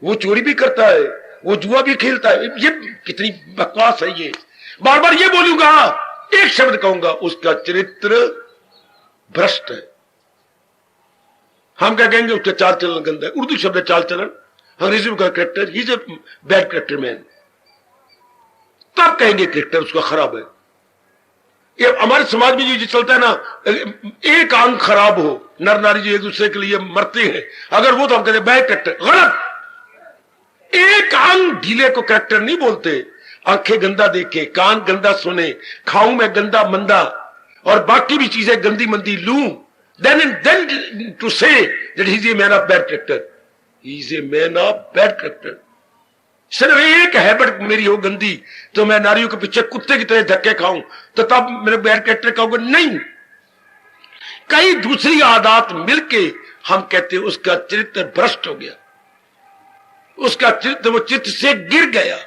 वो चोरी भी करता है, वो जुआ भी खेलता है। ये कितनी बकवास है। ये बार बार ये बोलूंगा, एक शब्द कहूंगा, उसका चरित्र भ्रष्ट है। हम क्या कहेंगे? उसका चाल चलन गंदा है। उर्दू शब्द चाल चलन, अंग्रेजी में character, he is a bad character man. तब कहेंगे कैरेक्टर उसका खराब है। ये हमारे समाज में जो चलता है ना, एक अंग खराब हो, नर नारी जो एक दूसरे के लिए मरते हैं, अगर वो तो हम कहते हैं बैड कैरेक्टर। गलत। एक अंग ढीले को कैरेक्टर नहीं बोलते। आंखें गंदा देखे, कान गंदा सुने, खाऊं मैं गंदा मंदा और बाकी भी चीजें गंदी मंदी लूं, then to say that he is a man of bad character. He is a man of bad character. सिर्फ एक हैबिट मेरी हो गंदी, तो मैं नारियों के पीछे कुत्ते की तरह धक्के खाऊं, तो तब मेरे बैड कैरेक्टर कहूंगा? नहीं। कई दूसरी आदत मिलके हम कहते हैं उसका चरित्र भ्रष्ट हो गया, उसका चरित्र वो चित्त से गिर गया।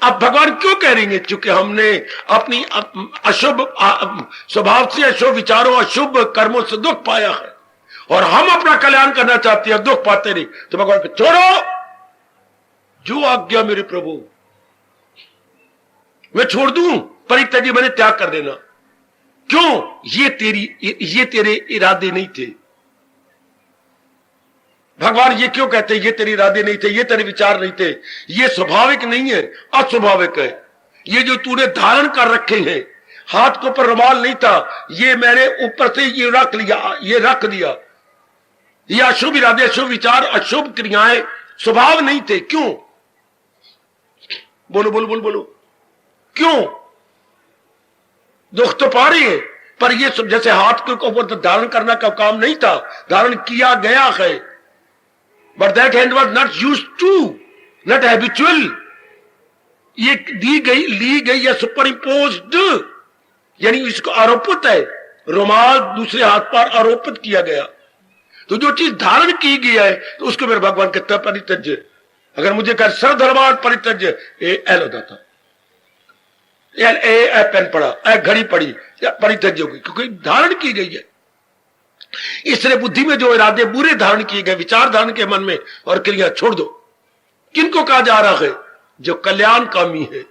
अब भगवान क्यों कह रही है? क्योंकि हमने अपनी अशुभ स्वभाव से, अशुभ विचारों, अशुभ कर्मों से दुख पाया है, और हम अपना कल्याण करना चाहते हैं, दुख पाते नहीं, तो भगवान को छोड़ो, जो आज्ञा मेरे प्रभु, मैं छोड़ दूं, परित्यज्य मैंने त्याग कर देना। क्यों? ये तेरे इरादे नहीं थे। भगवान ये क्यों कहते ये तेरे इरादे नहीं थे, ये तेरे विचार नहीं थे, ये स्वाभाविक नहीं है, अस्वाभाविक है। ये जो तूने धारण कर रखे हैं, हाथ के ऊपर रुमाल नहीं था, ये मैंने ऊपर से ये रख लिया, ये रख दिया। ये अशुभ इरादे, अशुभ विचार, अशुभ क्रियाएं स्वभाव नहीं थे। क्यों? बोलो बोलो बोलो बोलो, क्यों? दुख तो पा रही है, पर ये सब जैसे हाथ के ऊपर धारण करना का काम नहीं था, धारण किया गया है, but that hand was not used to, not habitual. ये ली गई या सुपर इम्पोज्ड, यानी इसको आरोपित है, रुमाल दूसरे हाथ पर आरोपित किया गया। तो जो चीज धारण की गई है, तो उसको मेरे भगवान कहते हैं परित्यज्य। अगर मुझे कर सर्वधर्मान परित्यज्य, एल होता था, ए पेन पड़ा, ए घड़ी पड़ी, परित्यज्य होगी, क्योंकि धारण की गई है। इसलिए बुद्धि में जो इरादे बुरे धारण किए गए, विचार धारण के मन में, और क्रिया छोड़ दो। किनको कहा जा रहा है? जो कल्याणकामी है।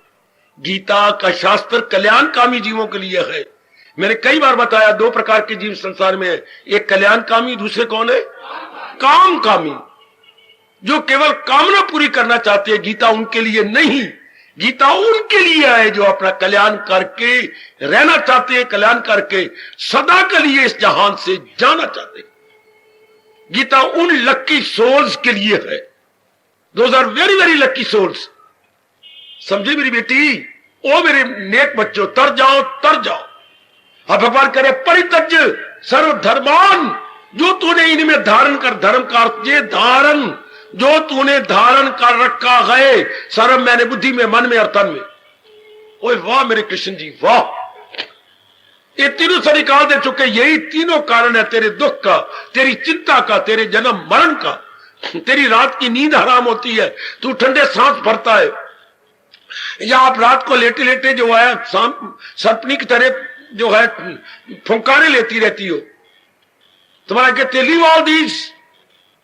गीता का शास्त्र कल्याणकामी जीवों के लिए है। मैंने कई बार बताया, दो प्रकार के जीव संसार में है, एक कल्याणकामी, दूसरे कौन है? कामकामी। जो केवल कामना पूरी करना चाहते हैं, गीता उनके लिए नहीं। गीता उनके लिए है जो अपना कल्याण करके रहना चाहते हैं, कल्याण करके सदा के लिए इस जहान से जाना चाहते हैं। गीता उन लक्की सोल्स के लिए है। Those are very very lucky souls. समझे मेरी बेटी? ओ मेरे नेक बच्चों, तर जाओ तर जाओ। अब भगवान करे परित्यज्य सर्वधर्मान, जो तूने इनमें धारण कर, धर्म का अर्थ ये धारण, जो तूने धारण कर रखा है, सर्व मैंने बुद्धि में, मन में और तन में। ओए वाह मेरे कृष्ण जी, वाह! ये तीनों से निकाल दे चुके। यही तीनों कारण है तेरे दुख का, तेरी चिंता का, तेरे जन्म मरण का। तेरी रात की नींद हराम होती है, तू ठंडे सांस भरता है, या आप रात को लेटे लेटे जो है सर्पनी की तरह जो है फुंकारे लेती रहती हो। तुम्हारा कहते leave all these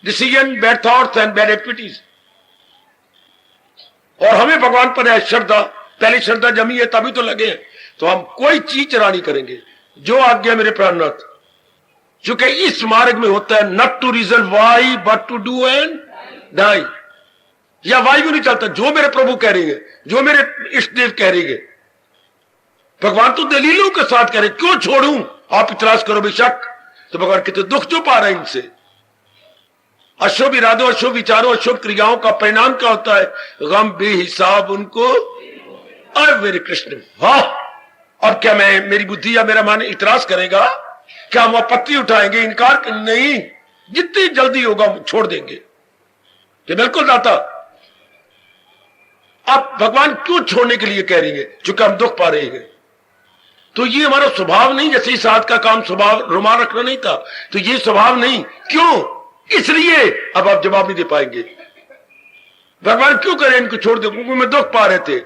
decision, bad thoughts and bad activities. और हमें भगवान पर है श्रद्धा, पहले श्रद्धा जमी है तभी तो लगे हैं। तो हम कोई चीज चरा नहीं करेंगे, जो आज्ञा मेरे प्राणनाथ। क्योंकि इस मार्ग में होता है not to reason why but to do and die. या वाई भी नहीं चलता, जो मेरे प्रभु कह रहे हैं, जो मेरे इष्ट देव कह रहे हैं। भगवान तो दलीलों के साथ कह रहे, क्यों छोड़ूं? आप इतराज करो बेशक। तो भगवान कहते दुख जो पा रहे हैं इनसे, अशुभ इरादों, अशुभ विचारों, अशुभ क्रियाओं का परिणाम क्या होता है? गम बेहिसाब उनको। अरे मेरे कृष्ण, वाह! अब क्या मैं, मेरी बुद्धि या मेरा मन इतराज करेगा? क्या हम आपत्ति उठाएंगे, इनकार? नहीं, जितनी जल्दी होगा छोड़ देंगे कि बिल्कुल दाता। अब भगवान क्यों छोड़ने के लिए कह रही है? चूंकि हम दुख पा रहे हैं। तो ये हमारा स्वभाव नहीं, जैसे इस हाथ का काम स्वभाव रुमाल रखना नहीं था, तो ये स्वभाव नहीं। क्यों? इसलिए अब आप जवाब नहीं दे पाएंगे। भगवान क्यों करें इनको छोड़ दो? क्योंकि मैं दुख पा रहे थे।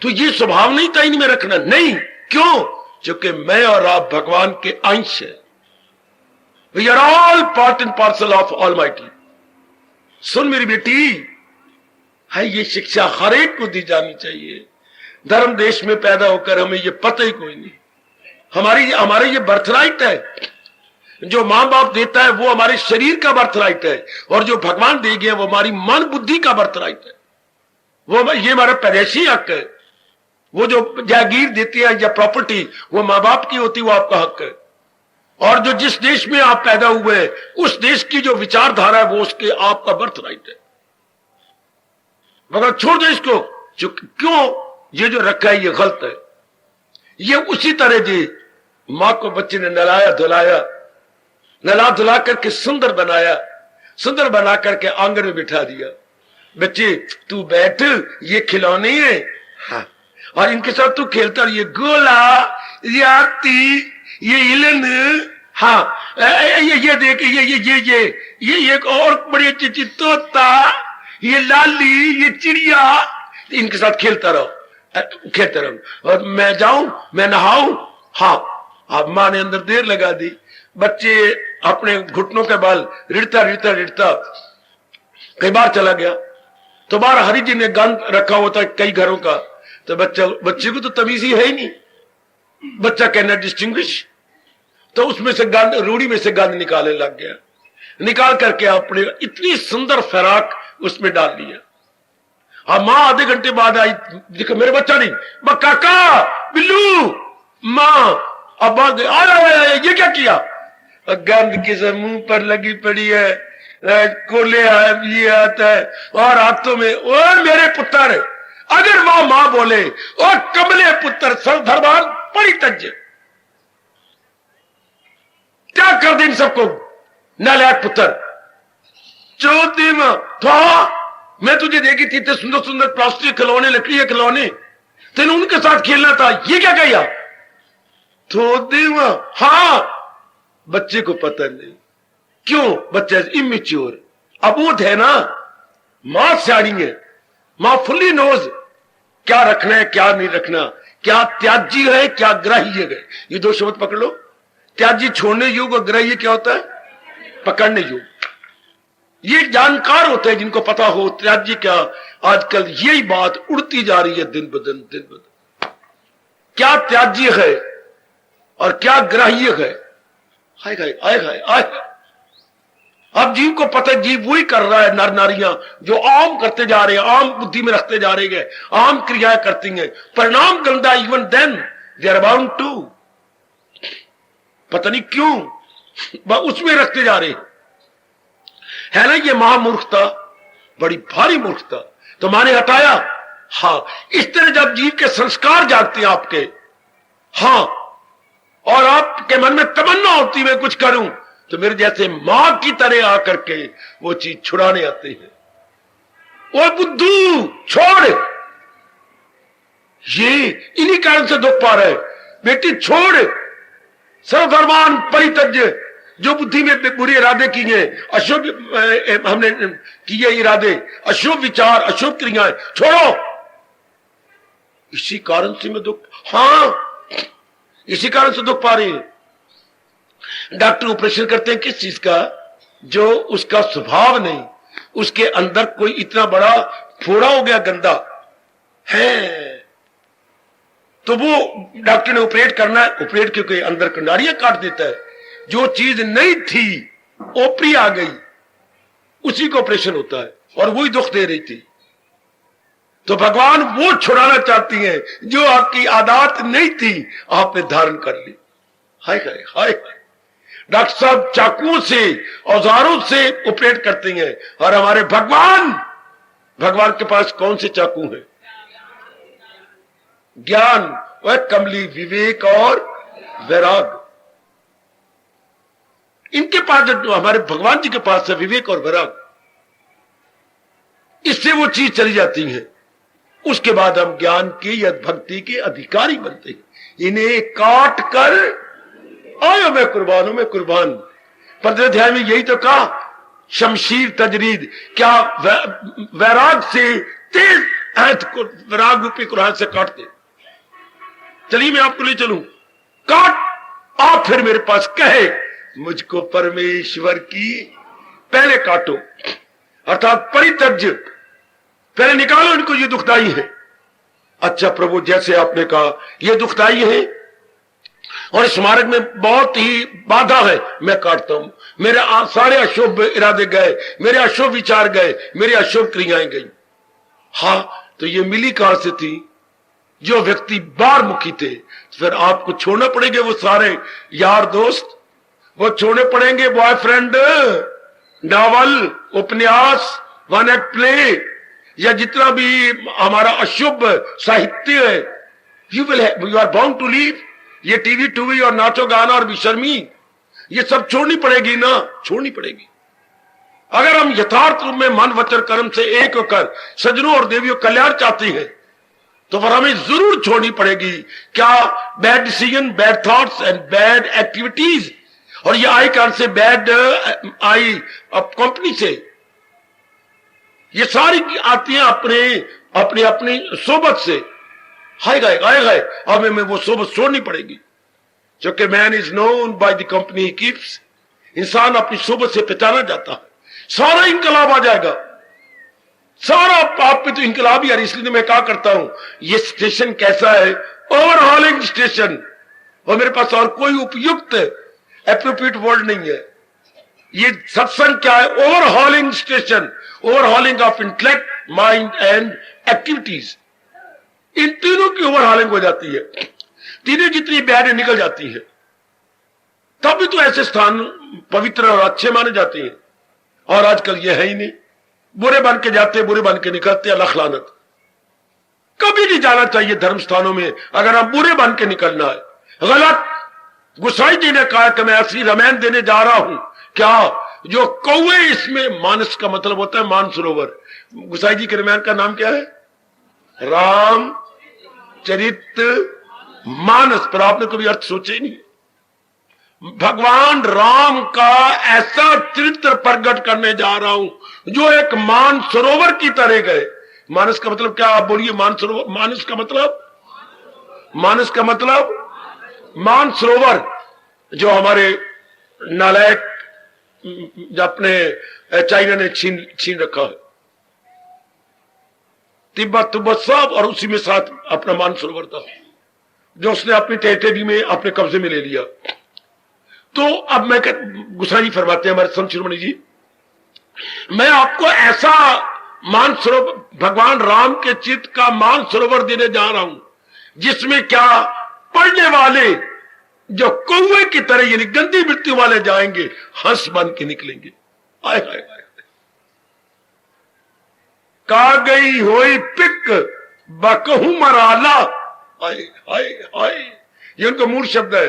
तो ये स्वभाव नहीं था इनमें रखना, नहीं। क्यों? क्योंकि मैं और आप भगवान के अंश हैं। We are all part and parcel of almighty. सुन मेरी बेटी, है ये शिक्षा हर एक को दी जानी चाहिए। धर्म देश में पैदा होकर हमें ये पता ही कोई नहीं। हमारे ये बर्थराइट है। जो मां बाप देता है वो हमारे शरीर का बर्थराइट है, और जो भगवान दे गए वो हमारी मन बुद्धि का बर्थराइट है। वो ये हमारा पैदाइशी हक है। वो जो जागीर देते हैं या प्रॉपर्टी, वो मां बाप की होती, वो आपका हक है। और जो जिस देश में आप पैदा हुए हैं, उस देश की जो विचारधारा है, वो उसके आपका बर्थराइट है। मगर छोड़ दो इसको। क्यों? ये जो रखा है ये गलत है। ये उसी तरह जी मां को बच्चे ने नलाया धुलाया, नला धुला करके सुंदर बनाया, सुंदर बना करके आंगन में बिठा दिया। बच्चे तू बैठ, ये खिलौने हैं, हाँ, और इनके साथ तू खेलता, ये गोला, ये आरती, ये इलन, हाँ, ये देख, ये एक और बड़ी अच्छी चीज तोता, ये लाली, ये चिड़िया, इनके साथ खेलता रहो। और मैं जाऊं, मैं नहाऊं, हाँ। अब मां ने अंदर देर लगा दी, बच्चे अपने घुटनों के बल रिड़ता रिड़ता रिड़ता कई बार चला गया। तो बार हरि जी ने गंद रखा होता है कई घरों का, तो बच्चे को तो तमीज ही है ही नहीं, बच्चा कहना डिस्टिंग्विश, तो उसमें से गंद, रूढ़ी में से गंद निकालने लग गया। निकाल करके अपने इतनी सुंदर फराक उसमें डाल दिया। अब मां आधे घंटे बाद आई, देखो मेरे बच्चा नहीं, काका बिल्लू, मां अब आया, ये क्या किया? गंद किसे मुंह पर लगी पड़ी है, कोले ये आता है, और हाथों में, और मेरे पुत्र, अगर वह मां बोले और कमले पुत्र सर्वधर्मान परित्यज्य, क्या कर दे इन सबको, नालायक पुत्र। चौथी मां तो मैं तुझे देखी थी, इतने सुंदर सुंदर प्लास्टिक खिलौने, लकड़ी के खिलौने, तेने उनके साथ खेलना था, ये क्या कहिया? तो हाँ, बच्चे को पता नहीं क्यों, बच्चा इमेच्योर, अबूध है ना, मां सियाणी है, मां फुल्ली नोज क्या रखना है क्या नहीं रखना, क्या त्याजी है क्या ग्राह्य है। ये दो शब्द पकड़ लो, त्याजी छोड़ने योग और ग्राह्य क्या होता है? पकड़ने योग। ये जानकार होते हैं जिनको पता हो त्याजी क्या। आजकल यही बात उड़ती जा रही है दिन ब दिन, दिन ब दिन, क्या त्याजी है और क्या ग्राह्य है। हाय हाय हाय हाय हाय। अब जीव को पता है, जीव वही कर रहा है, नर नारियां जो आम करते जा रहे हैं, आम बुद्धि में रखते जा रहे हैं, आम क्रियाएं करती हैं, परिणाम गंदा, even then they are bound to, पता नहीं क्यों उसमें रखते जा रहे हैं, है ना। ये महामूर्खता, बड़ी भारी मूर्खता। तो माने हटाया, हाँ, इस तरह जब जीव के संस्कार जागते हैं आपके, हाँ, और आपके मन में तमन्ना होती मैं कुछ करूं, तो मेरे जैसे मां की तरह आकर के वो चीज छुड़ाने आते हैं। वो बुद्धू छोड़, ये इन्हीं कारण से दुख पा रहे, बेटी छोड़, सर्वधर्मान परित्यज्य, जो बुद्धि में बुरे इरादे किए, अशुभ हमने किए इरादे, अशुभ विचार, अशुभ क्रियाएं छोड़ो, इसी कारण से मैं दुख, हाँ, इसी कारण से दुख पा रही है। डॉक्टर ऑपरेशन करते हैं किस चीज का? जो उसका स्वभाव नहीं, उसके अंदर कोई इतना बड़ा फोड़ा हो गया, गंदा है, तो वो डॉक्टर ने ऑपरेट करना है, ऑपरेट क्योंकि अंदर कंडारियां काट देता है, जो चीज नहीं थी ओपरी आ गई, उसी को ऑपरेशन होता है, और वही दुख दे रही थी। तो भगवान वो छुड़ाना चाहती हैं जो आपकी आदत नहीं थी, आपने धारण कर ली। हाय हाय हाय। डॉक्टर साहब चाकुओं से, औजारों से ऑपरेट करते हैं, और हमारे भगवान के पास कौन से चाकू हैं? ज्ञान, वह कमली, विवेक और वैराग। इनके पास, जो हमारे भगवान जी के पास है विवेक और वैराग, इससे वो चीज चली जाती है। उसके बाद हम ज्ञान के या भक्ति के अधिकारी बनते हैं। इन्हें काट कर आयो मैं कुर्बान हूं, मैं कुर्बान। 15 अध्याय में यही तो कहा, शमशीर तजरीद, क्या वैराग से तेज ऐत को वैराग रूपी कुरान से काटते। चलिए मैं आपको ले चलूं, काट, आप फिर मेरे पास कहे मुझको परमेश्वर की, पहले काटो, अर्थात परित्यज्य, पहले निकालो इनको, ये दुखदाई है। अच्छा प्रभु, जैसे आपने कहा ये दुखदाई है और इस मार्ग में बहुत ही बाधा है, मैं काटता हूं, मेरे सारे अशुभ इरादे गए, मेरे अशुभ विचार गए, मेरी अशुभ क्रियाएं गई। हाँ, तो ये मिली कहां से थी? जो व्यक्ति बारमुखी थे, फिर आपको छोड़ना पड़ेंगे वो सारे यार दोस्त, वो छोड़ने पड़ेंगे बॉयफ्रेंड, नॉवल, उपन्यास, वन एक्ट प्ले, या जितना भी हमारा अशुभ साहित्य है, you are bound to leave. ये टीवी टूवी और नाचो गाना और बेशर्मी, ये सब छोड़नी पड़ेगी ना, छोड़नी पड़ेगी। अगर हम यथार्थ रूप में मन वचन कर्म से एक होकर सज्जनों और देवियों कल्याण चाहते हैं, तो फिर हमें जरूर छोड़नी पड़ेगी क्या? Bad decision, bad thoughts and bad activities. और ये आई कारण से बैड आई कंपनी से, ये सारी आती हैं अपनी सोबत से। हाय गाय, हमें वो सोबत छोड़नी पड़ेगी। क्योंकि man is known by the company he keeps. इंसान अपनी सोबत से पहचाना जाता है। सारा इनकलाब आ जाएगा, सारा आप पे तो इनकलाब ही आ रही। इसलिए मैं क्या करता हूं, ये स्टेशन कैसा है, ओवरहॉलिंग स्टेशन, और मेरे पास और कोई उपयुक्त एप्रोप्रिएट वर्ड नहीं है। ये सत्संग क्या है, overhauling station, overhauling of intellect, mind and activities. इन तीनों की ओवरहॉलिंग हो जाती है, तीनों जितनी बैड निकल जाती है, तभी तो ऐसे स्थान पवित्र और अच्छे माने जाते हैं। और आजकल ये है ही नहीं, बुरे बन के जाते, बुरे बन के निकलते, अल्लाह लानत। कभी नहीं जाना चाहिए धर्म स्थानों में अगर आप बुरे बन के निकलना है। गलत। गुसाई जी ने कहा कि मैं ऐसी रामायण देने जा रहा हूं, क्या जो कौवे, इसमें मानस का मतलब होता है मानसरोवर। गुसाई जी के रामायण का नाम क्या है, राम चरित मानस। पर आपने कभी अर्थ सोचे ही नहीं। भगवान राम का ऐसा चरित्र प्रकट करने जा रहा हूं जो एक मानसरोवर की तरह गए। मानस का मतलब क्या, आप बोलिए। मानसरोवर, मानस का मतलब, मानस का मतलब मानसरोवर, जो हमारे नालायक अपने चाइना ने छीन रखा है, तिब्बत सब, और उसी में साथ अपना मानसरोवर था जो उसने अपनी टेरिटरी में, अपने कब्जे में ले लिया। तो अब मैं गुसाई फरमाते हैं हमारे संत शिरोमणि जी, मैं आपको ऐसा मानसरोवर, भगवान राम के चित्त का मानसरोवर देने जा रहा हूं जिसमें क्या, पढ़ने वाले जो कौवे की तरह यानी गंदी वृत्ति वाले जाएंगे, हंस बन के निकलेंगे। आए हाय हाय, का गई होई पिक बकहू मराला। आए हाय हाय, ये उनका मूल शब्द है।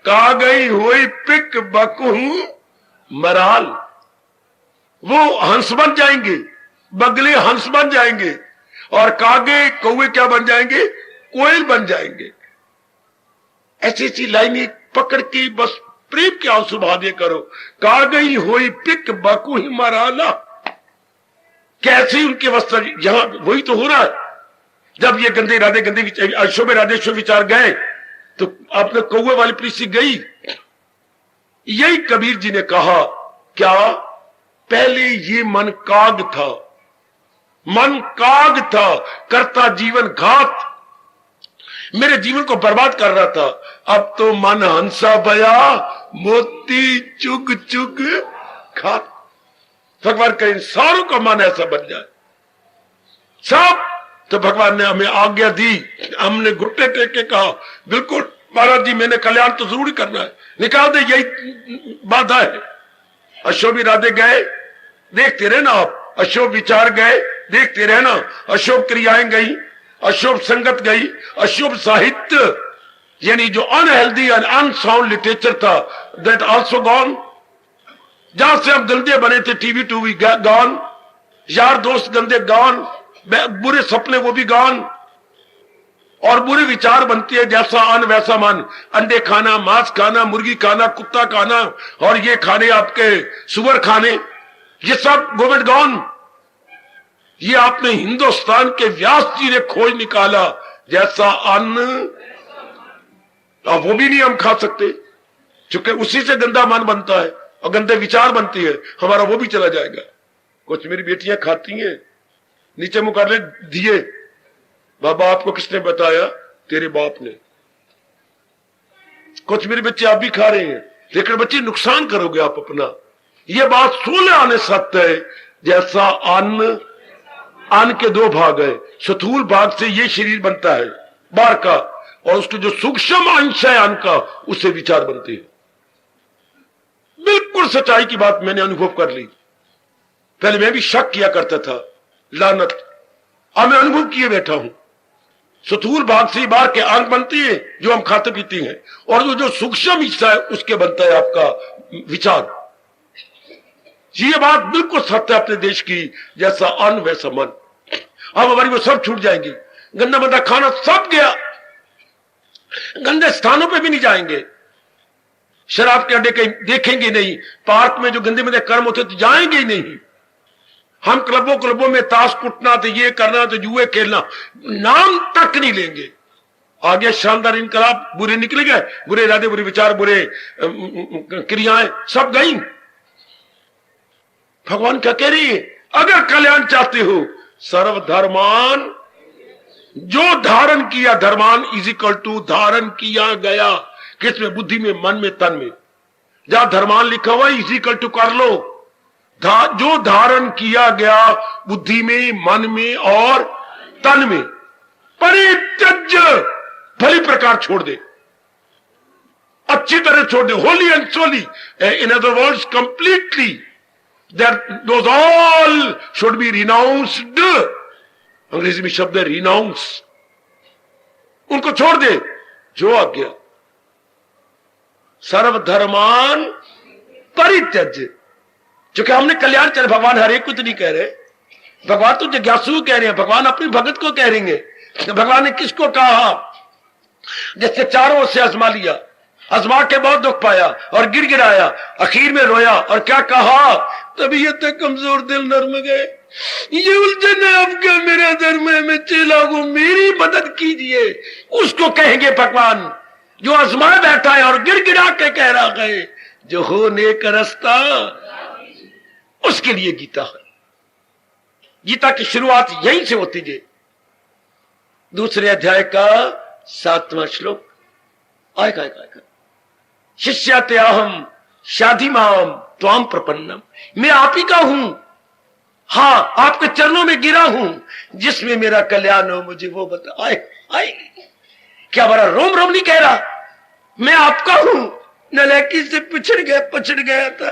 का गई हुई पिक बकहू मराल। वो हंस बन जाएंगे, बगले हंस बन जाएंगे, और कागे कौवे क्या बन जाएंगे, कोयल बन जाएंगे। ऐसी ऐसी लाइनें पकड़ के बस प्रेम के आंसू बहा दिया करो। का गई हुई पिक बकू ही मराला। कैसे उनके वस्त्र, यहां वही तो हो रहा है। जब ये गंदे इरादे, गंदे अशुभ राधेश्वर विचार गए तो आपने कौवे वाली पृथ्वी गई। यही कबीर जी ने कहा, क्या पहले ये मन काग था, मन काग था, करता जीवन घात, मेरे जीवन को बर्बाद कर रहा था। अब तो मन हंसा बया, मोती चुग चुग खात। भगवान का इंसानों का मन ऐसा बन जाए सब। तो भगवान ने हमें आज्ञा दी, हमने घुटने टेक के कहा, बिल्कुल महाराज जी, मैंने कल्याण तो जरूर करना है, निकाल दे, यही बाधा है। अशोभ इरादे गए, देखते रहना आप। अशोभ विचार गए, देखते रहना। अशोभ क्रियाएं गई, अशुभ संगत गई, अशुभ साहित्य यानी जो अनहेल्दी एंड अनसाउंड लिटरेचर था, दैट आल्सो गॉन। जहां से हम गंदे बने थे, टीवी टूवी गॉन, यार दोस्त गंदे गॉन, बुरे सपने वो भी गॉन, और बुरे विचार बनती है, जैसा अन्न वैसा मन। अंडे खाना, मांस खाना, मुर्गी खाना, कुत्ता खाना, और ये खाने आपके सुअर खाने, ये सब गोविंद गॉन। ये आपने हिंदुस्तान के व्यास जी ने खोज निकाला, जैसा अन्न, अब वो भी नहीं हम खा सकते, क्योंकि उसी से गंदा मन बनता है और गंदे विचार बनती है, हमारा वो भी चला जाएगा। कुछ मेरी बेटियां खाती हैं, नीचे मुकाबले दिए, बाबा आपको किसने बताया, तेरे बाप ने। कुछ मेरे बच्चे आप भी खा रहे हैं, लेकिन बच्चे नुकसान करोगे आप अपना। ये बात 16 आने सत्य है, जैसा अन्न, अन्न के दो भाग है, स्थूल भाग से ये शरीर बनता है बाहर का, और उसके जो सूक्ष्म अंश है अन्न का, उससे विचार बनते हैं। बिल्कुल सच्चाई की बात मैंने अनुभव कर ली। पहले मैं भी शक किया करता था, लानत, अब मैं अनुभव किए बैठा हूं। स्थूल भाग से बाहर के अंग बनती है जो हम खाते पीते हैं, और जो सूक्ष्म हिस्सा है उसके बनता है आपका विचार। ये बात बिल्कुल सत्य है अपने देश की, जैसा अन्न वैसा मन। अब हमारी वो सब छूट जाएंगी, गंदा मंदा खाना सब गया, गंदे स्थानों पे भी नहीं जाएंगे, शराब के अड्डे कहीं देखेंगे नहीं, पार्क में जो गंदे मंदे कर्म होते तो जाएंगे ही नहीं। हम क्लबों में ताश कुटना, तो ये करना, तो जुए खेलना, नाम तक नहीं लेंगे। आगे शानदार इनकलाब, बुरे निकले गए, बुरे इरादे, बुरे विचार, बुरे क्रियाएं सब गई। भगवान क्या कह रही है? अगर कल्याण चाहते हो, सर्वधर्मान, जो धारण किया, धर्मान इज इक्वल टू धारण किया गया, किसमें? बुद्धि में, मन में, तन में। जहां धर्मान लिखा हुआ इज इक्वल टू कर लो, जो धारण किया गया बुद्धि में, मन में और तन में, परित्यज्य, भली प्रकार छोड़ दे, अच्छी तरह छोड़ दे, wholly and solely, in other words completely, that those all should be renounced. अंग्रेजी में शब्द है रिनाउंस, उनको छोड़ दे। जो आज्ञा, सर्वधर्मान परित्यज्य, जो कि हमने कल्याण चल, भगवान हर एक को तो नहीं कह रहे, भगवान तो जिज्ञासु कह रहे हैं, भगवान अपनी भगत को कह रहे हैं। भगवान ने किसको कहा? जैसे चारों ओर से आजमा लिया, आजमा के बहुत दुख पाया और गिर गिराया, आखिर में रोया और क्या कहा? तबीयत कमजोर, दिल नर्म गए, ये उलझन है अब क्या मेरा धर्म है, मैं चेला हूं, मेरी मदद कीजिए। उसको कहेंगे भगवान जो आजमाए बैठा है और गिर गिरा के कह रहा है, जो हो नेक रास्ता, उसके लिए गीता है। गीता की शुरुआत यहीं से होती है। दूसरे अध्याय का 7वां श्लोक आएगा, शिष्यात्याहम शाधि माम त्वाम प्रपन्नम, मैं आप ही का हूं, हाँ आपके चरणों में गिरा हूं, जिसमें मेरा कल्याण हो मुझे वो बता। आए क्या बड़ा रोम रोम नहीं कह रहा, मैं आपका हूं, नलायकी से पछड़ गया था,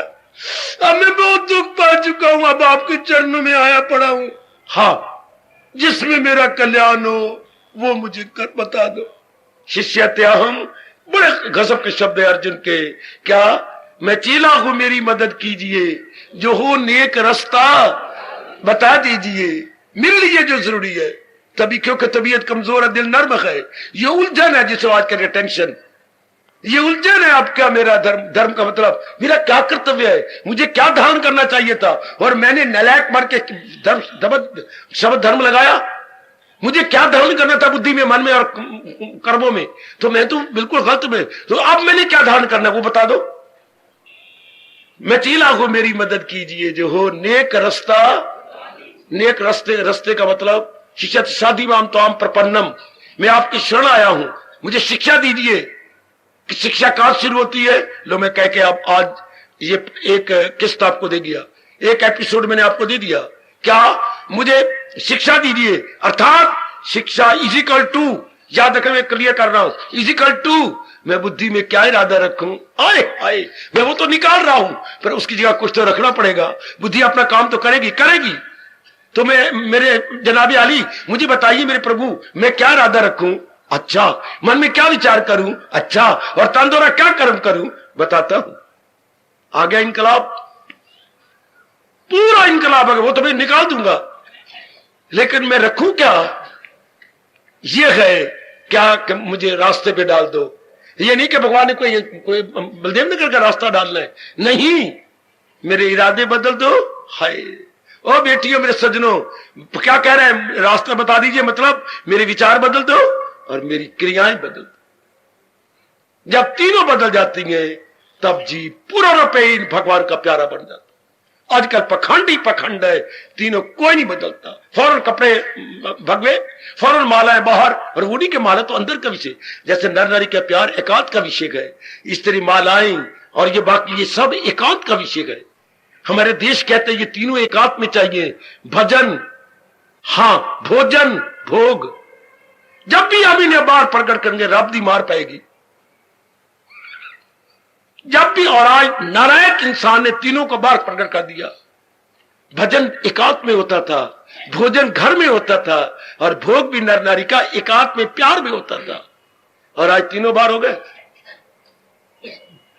अब मैं बहुत दुख पा चुका हूं, अब आपके चरणों में आया पड़ा हूं, हाँ जिसमें मेरा कल्याण हो वो मुझे कर बता दो। शिष्यात्याहम, बड़े गजब के शब्द है अर्जुन के, क्या? मैं चेला हूं, मेरी मदद कीजिए, जो हो नेक रास्ता बता दीजिए, मिल लीजिए जो जरूरी है। तभी क्योंकि तबीयत कमजोर है, दिल नर्म है, ये उलझन है जिसे आज करें टेंशन, ये उलझन है। अब क्या मेरा धर्म का मतलब, मेरा क्या कर्तव्य है, मुझे क्या धारण करना चाहिए था, और मैंने नलायक मर के शब्द धर्म लगाया, मुझे क्या धारण करना था बुद्धि में, मन में और कर्मों में, तो मैं तो बिल्कुल गलत में, तो अब मैंने क्या धारण करना है वो बता दो। मैं चेला हूं, मेरी मदद कीजिए, जो हो नेक रास्ता, नेक रास्ते का मतलब शिष्य शादी माम त्वाम प्रपन्नम, मैं आपकी शरण आया हूं, मुझे शिक्षा दीजिए। कि शिक्षा कहां शुरू होती है? लो मैं कह के आप आज ये एक किस्त आपको दे दिया, एक एपिसोड मैंने आपको दे दिया, क्या? मुझे शिक्षा दीजिए, अर्थात शिक्षा इजिकल टू, याद रखें मैं क्लियर कर रहा हूं, इजिकल टू मैं बुद्धि में क्या इरादा रखूं, आए मैं वो तो निकाल रहा हूं, पर उसकी जगह कुछ तो रखना पड़ेगा। बुद्धि अपना काम तो करेगी, तो मैं, मेरे जनाबे आली मुझे बताइए मेरे प्रभु, मैं क्या इरादा रखूं? अच्छा, मन में क्या विचार करूं? अच्छा, और तन द्वारा क्या कर्म करूं? बताता हूं। आ गया इनकलाब, पूरा इनकलाब है, वो तो मैं निकाल दूंगा, लेकिन मैं रखूं क्या? ये है क्या कि मुझे रास्ते पे डाल दो। ये नहीं कि भगवान ने कोई बलदेव नगर का रास्ता डालना है, नहीं, मेरे इरादे बदल दो। हाय ओ बेटियों, मेरे सज्जनों, क्या कह रहे हैं? रास्ता बता दीजिए, मतलब मेरे विचार बदल दो और मेरी क्रियाएं बदल दो। जब तीनों बदल जाती हैं तब जी पूरा रुपये भगवान का प्यारा बन जाता। आजकल पखंड ही पखंड है, तीनों कोई नहीं बदलता, फौरन कपड़े भगवे, फौरन मालाएं बाहर, और वुडी के माला तो अंदर का विषय, जैसे नर नारी का प्यार एकांत का विषय है, इस तरह मालाएं और ये बाकी ये सब एकांत का विषय है। हमारे देश कहते हैं ये तीनों एकांत में चाहिए, भजन, हाँ भोजन, भोग। जब भी हम इन्हें बाहर प्रकट करेंगे रब दी मार पाएगी। जब भी, और आज नारायण इंसान ने तीनों को बाहर प्रकट कर दिया। भजन एकांत में होता था, भोजन घर में होता था, और भोग भी नर नारी का एकांत में प्यार में होता था, और आज तीनों बार हो गए।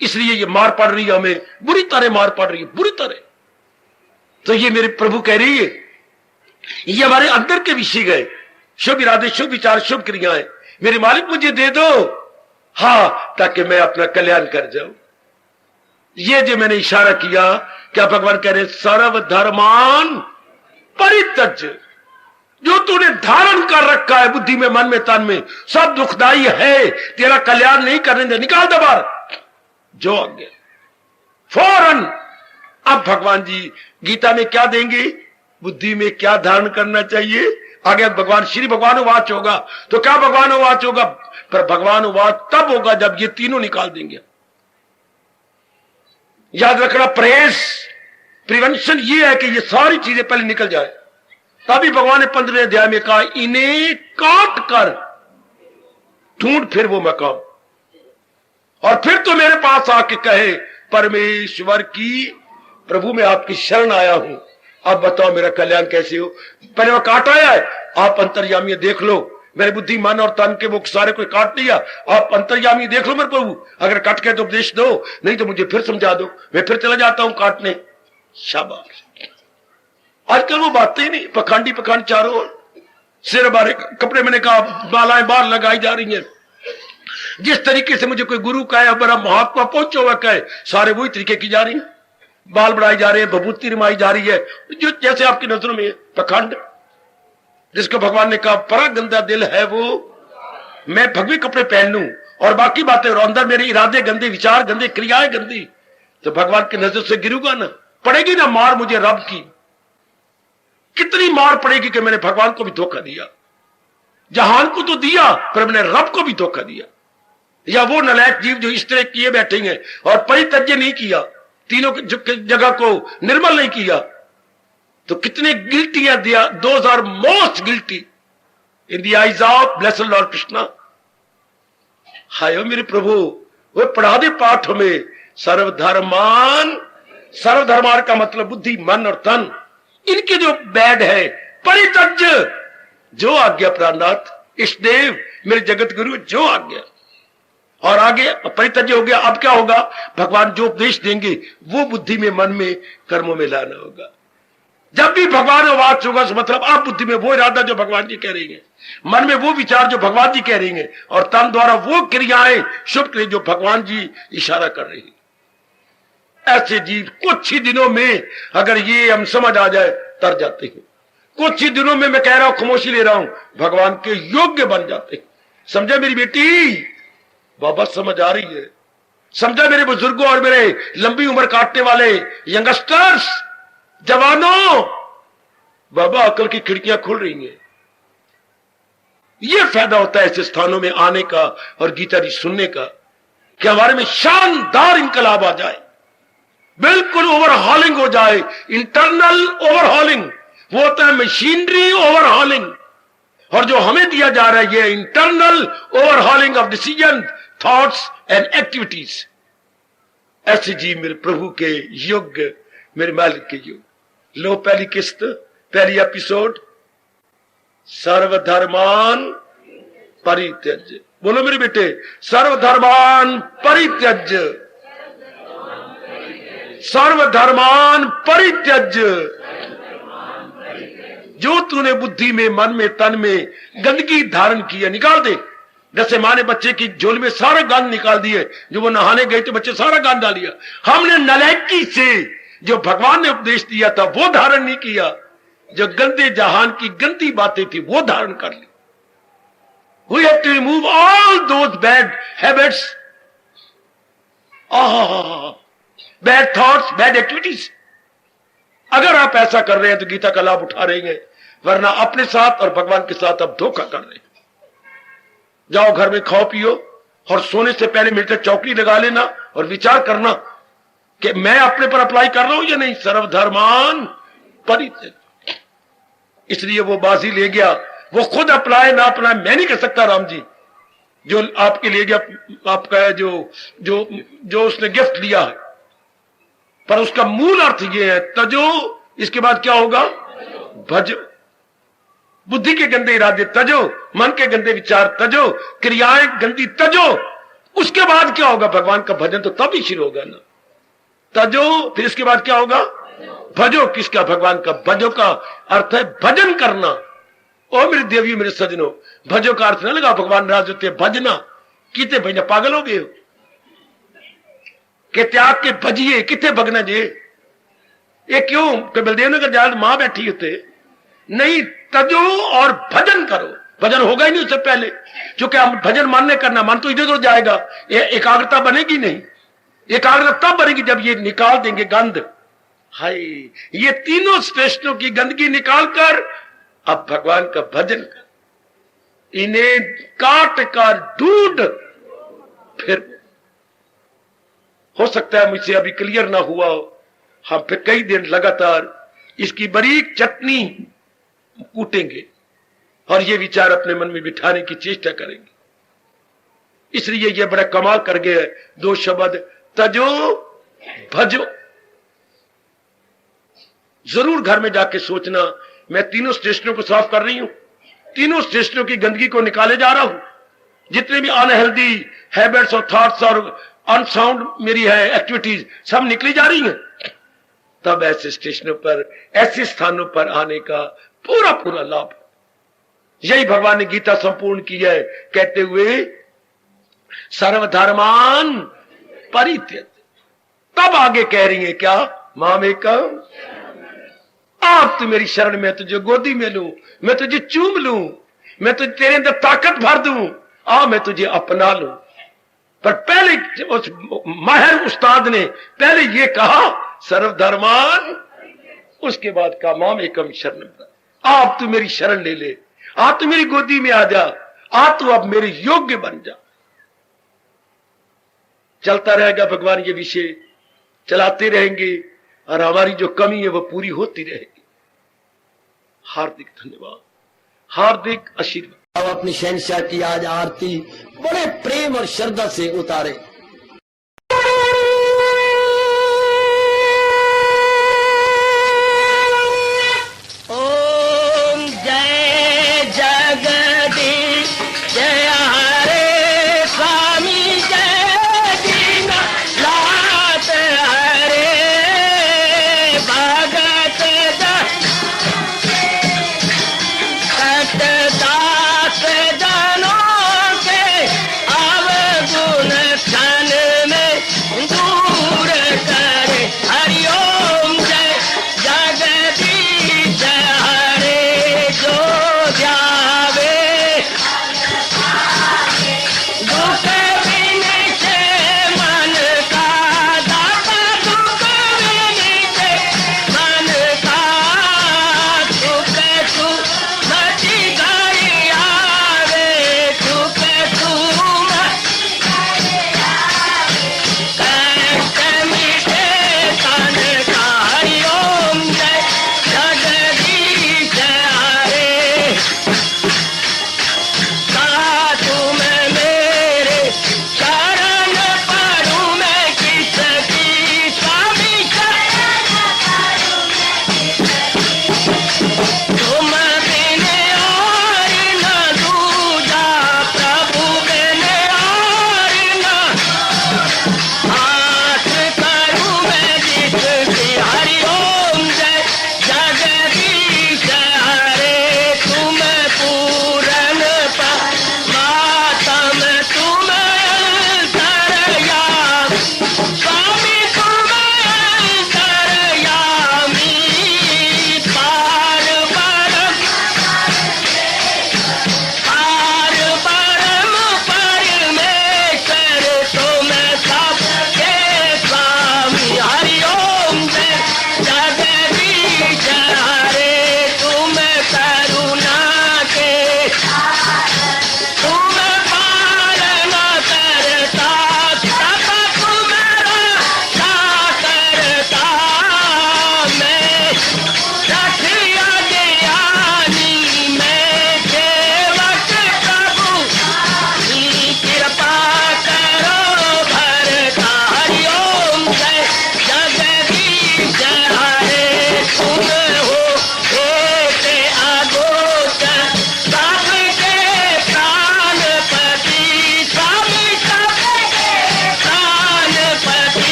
इसलिए ये मार पड़ रही है, हमें बुरी तरह मार पड़ रही है, बुरी तरह। तो ये मेरे प्रभु कह रही है, ये हमारे अंदर के विषय गए, शुभ इरादे, शुभ विचार, शुभ क्रियाएं मेरे मालिक मुझे दे दो, हाँ, ताकि मैं अपना कल्याण कर जाऊं। ये जो मैंने इशारा किया, क्या भगवान कह रहे सर्वधर्मान परित्यज्य, जो तूने धारण कर रखा है बुद्धि में, मन में, तन में, सब दुखदाई है, तेरा कल्याण नहीं करने दे, निकाल दे बाहर। जो आज्ञा फौरन। अब भगवान जी गीता में क्या देंगे, बुद्धि में क्या धारण करना चाहिए, आगे भगवान श्री भगवान वाच होगा। तो क्या भगवान वाच होगा, पर भगवान वाच तब होगा जब ये तीनों निकाल देंगे। याद रखना, प्रेस प्रिवेंशन ये है कि ये सारी चीजें पहले निकल जाए। तभी भगवान ने 15वें अध्याय में कहा, इन्हें काट कर ढूंढ फिर वो मकाम, और फिर तो मेरे पास आके कहे, परमेश्वर की प्रभु मैं आपकी शरण आया हूं, अब बताओ मेरा कल्याण कैसे हो। पहले वो काट आया है, आप अंतर्यामी देख लो, मेरे बुद्धि मन और तन के वो सारे कोई काट लिया, आप अंतर्यामी देख लो मेरे प्रभु, अगर कट के तो उपदेश दो, नहीं तो मुझे फिर समझा दो, मैं फिर चला जाता हूं काटने। शाबाश। आजकल वो बातें ही नहीं, पखंडी पखंड चारों ओर, सिर बारे कपड़े, मैंने कहा मालाएं बाहर लगाई जा रही हैं। जिस तरीके से मुझे कोई गुरु कहे, बड़ा महात्मा पहुंचा हुआ कहे, सारे वही तरीके की जा रही हैं, बाल बढ़ाई जा रहे हैं, भभूति रमाई जा रही है, जो जैसे आपकी नजरों में पखंड। जिसको भगवान ने कहा बड़ा गंदा दिल है वो, मैं भगवी कपड़े पहन लूं और बाकी बातें, और अंदर मेरे इरादे गंदे, विचार गंदे, क्रियाएं गंदी, तो भगवान की नजर से गिरूंगा ना, पड़ेगी ना मार मुझे रब की। कितनी मार पड़ेगी कि मैंने भगवान को भी धोखा दिया, जहान को तो दिया पर मैंने रब को भी धोखा दिया। या वो नलायक जीव जो इस तरह किए बैठेंगे और परित्यज्य नहीं किया, तीनों जगह को निर्मल नहीं किया, तो कितने गिल्टी है दिया। Those are most guilty in the eyes of blessed lord Krishna. हाय मेरे प्रभु, वो पढ़ा दे पाठ में, सर्वधर्मान, सर्वधर्मान का मतलब बुद्धि मन और तन, इनके जो बैड है परित्यज्य, जो आज्ञा प्राणनाथ इष्टदेव मेरे जगत गुरु, जो आज्ञा। और आगे परित्यज्य हो गया, अब क्या होगा, भगवान जो उपदेश देंगे वो बुद्धि में, मन में, कर्मों में लाना होगा। जब भी भगवान वाच होगा तो मतलब आप बुद्धि में वो इरादा जो भगवान जी कह रही है, मन में वो विचार जो भगवान जी कह रही हैं, और तन द्वारा वो क्रियाएं, शुभ क्रिया जो भगवान जी इशारा कर रही है। ऐसे जीव कुछ ही दिनों में अगर ये हम समझ आ जाए तर जाते हैं। कुछ ही दिनों में, मैं कह रहा हूं, खामोशी ले रहा हूं, भगवान के योग्य बन जाते हैं। समझा मेरी बेटी, बाबा समझ आ रही है। समझा मेरे बुजुर्गों और मेरे लंबी उम्र काटने वाले यंगस्टर्स, जवानों, बाबा अकल की खिड़कियां खुल रही हैं। यह फायदा होता है ऐसे स्थानों में आने का और गीता जी सुनने का, कि हमारे में शानदार इनकलाब आ जाए, बिल्कुल ओवरहॉलिंग हो जाए, इंटरनल ओवरहॉलिंग। वो होता है मशीनरी ओवरहॉलिंग, और जो हमें दिया जा रहा है ये internal overhauling of decision, thoughts and activities. ऐसे जी मेरे प्रभु के योग्य, मेरे मालिक के योग। लो पहली किस्त, पहली एपिसोड, सर्वधर्मान परित्यज्य। बोलो मेरे बेटे, सर्वधर्मान परित्यज्य, सर्वधर्मान परित्यज्य। जो तूने बुद्धि में, मन में, तन में गंदगी धारण की है, निकाल दे। जैसे माँ ने बच्चे की झोली में सारा गंद निकाल दिए, जो वो नहाने गए थे बच्चे सारा गंद डाल दिया। हमने नलायकी से जो भगवान ने उपदेश दिया था वो धारण नहीं किया, जो गंदे जहान की गंदी बातें थी वो धारण कर ली। We have to remove all those bad habits, bad thoughts, bad activities. अगर आप ऐसा कर रहे हैं तो गीता का लाभ उठा रहे हैं, वरना अपने साथ और भगवान के साथ आप धोखा कर रहे हैं। जाओ घर में खाओ पियो, और सोने से पहले मेरे तक चौकी लगा लेना और विचार करना कि मैं अपने पर अप्लाई कर रहा हूं या नहीं। सर्वधर्मान परित्यज्य। इसलिए वो बाजी ले गया, वो खुद अप्लाई ना अप्लाई मैं नहीं कर सकता। राम जी जो आपके ले गया, आपका जो जो जो उसने गिफ्ट लिया है, पर उसका मूल अर्थ ये है तजो। इसके बाद क्या होगा, भजो। बुद्धि के गंदे इरादे तजो, मन के गंदे विचार तजो, क्रियाएं गंदी तजो। उसके बाद क्या होगा, भगवान का भजन तो तभी शुरू होगा ना। तजो, फिर इसके बाद क्या होगा, भजो। किसका, भगवान का। भजो का अर्थ है भजन करना। ओ मेरे देवियों, मेरे सजनों, भजो का अर्थ न लगा भगवान राज होते भजना, कितने भजना, पागल हो गए हो कि त्याग के भजिए, कितने भगना जे। ये क्यों कि बलदेव नगर जाल मां बैठी होते, नहीं तजो और भजन करो। भजन होगा ही नहीं उससे पहले, क्योंकि हम भजन मानने करना मन तो इधर उधर जाएगा, ये एकाग्रता बनेगी नहीं। एकाग्रता तब बनेगी जब ये निकाल देंगे गंध। हाय, ये तीनों स्टेशनों की गंदगी निकालकर अब भगवान का भजन कर, इन्हें काट कर ढूंढ। फिर हो सकता है मुझसे अभी क्लियर ना हुआ हो, हम फिर कई दिन लगातार इसकी बारीक चटनी कूटेंगे और ये विचार अपने मन में बिठाने की चेष्टा करेंगे। इसलिए ये बड़ा कमाल कर गया, दो शब्द तजो भजो। जरूर घर में जाके सोचना, मैं तीनों स्टेशनों को साफ कर रही हूं, तीनों स्टेशनों की गंदगी को निकाले जा रहा हूं। जितने भी अनहेल्दी हैबिट्स और थॉट्स और अनसाउंड मेरी है एक्टिविटीज सब निकली जा रही हैं। तब ऐसे स्टेशनों पर, ऐसे स्थानों पर आने का पूरा पूरा लाभ। यही भगवान ने गीता संपूर्ण की है कहते हुए सर्वधर्मान परित्यज। तब आगे कह रही है क्या, मामेकम, आप तो मेरी शरण में, तुझे गोदी में लूं, मैं तुझे चूम लूं, मैं तुझे तेरे अंदर ताकत भर दूं, आ मैं तुझे अपना लूं। पर पहले उस माहिर उस्ताद ने पहले ये कहा सर्वधर्मान, उसके बाद कहा मामेकम शरण, आप तू मेरी शरण ले ले, आ तू मेरी गोदी में आ जा, आ तू अब मेरे योग्य बन जा। चलता रहेगा भगवान, ये विषय चलाते रहेंगे और हमारी जो कमी है वो पूरी होती रहेगी। हार्दिक धन्यवाद, हार्दिक आशीर्वाद। अब अपनी शहंशाह की आज आरती बड़े प्रेम और श्रद्धा से उतारे। ओम जय जगदीश जय हरे स्वामी जय दीना लात हरे भगत दास जनों के अवगुण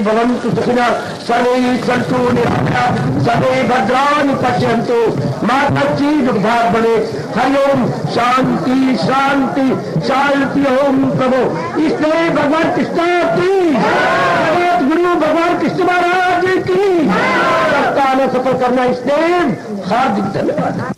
भवन्तु सुखिनः, सर्वे सन्तु निरामयाः, सर्वे भद्राणि पश्यन्तु, मा कश्चित् दुर्भाग् भवेत्। हरि ओम। शांति शांति शांति। ओम प्रभु। इसलिए भगवान कृष्ण की, जगत गुरु भगवान कृष्ण महाराज की सप्ताह में सफल करना, इसलिए हार्दिक धन्यवाद।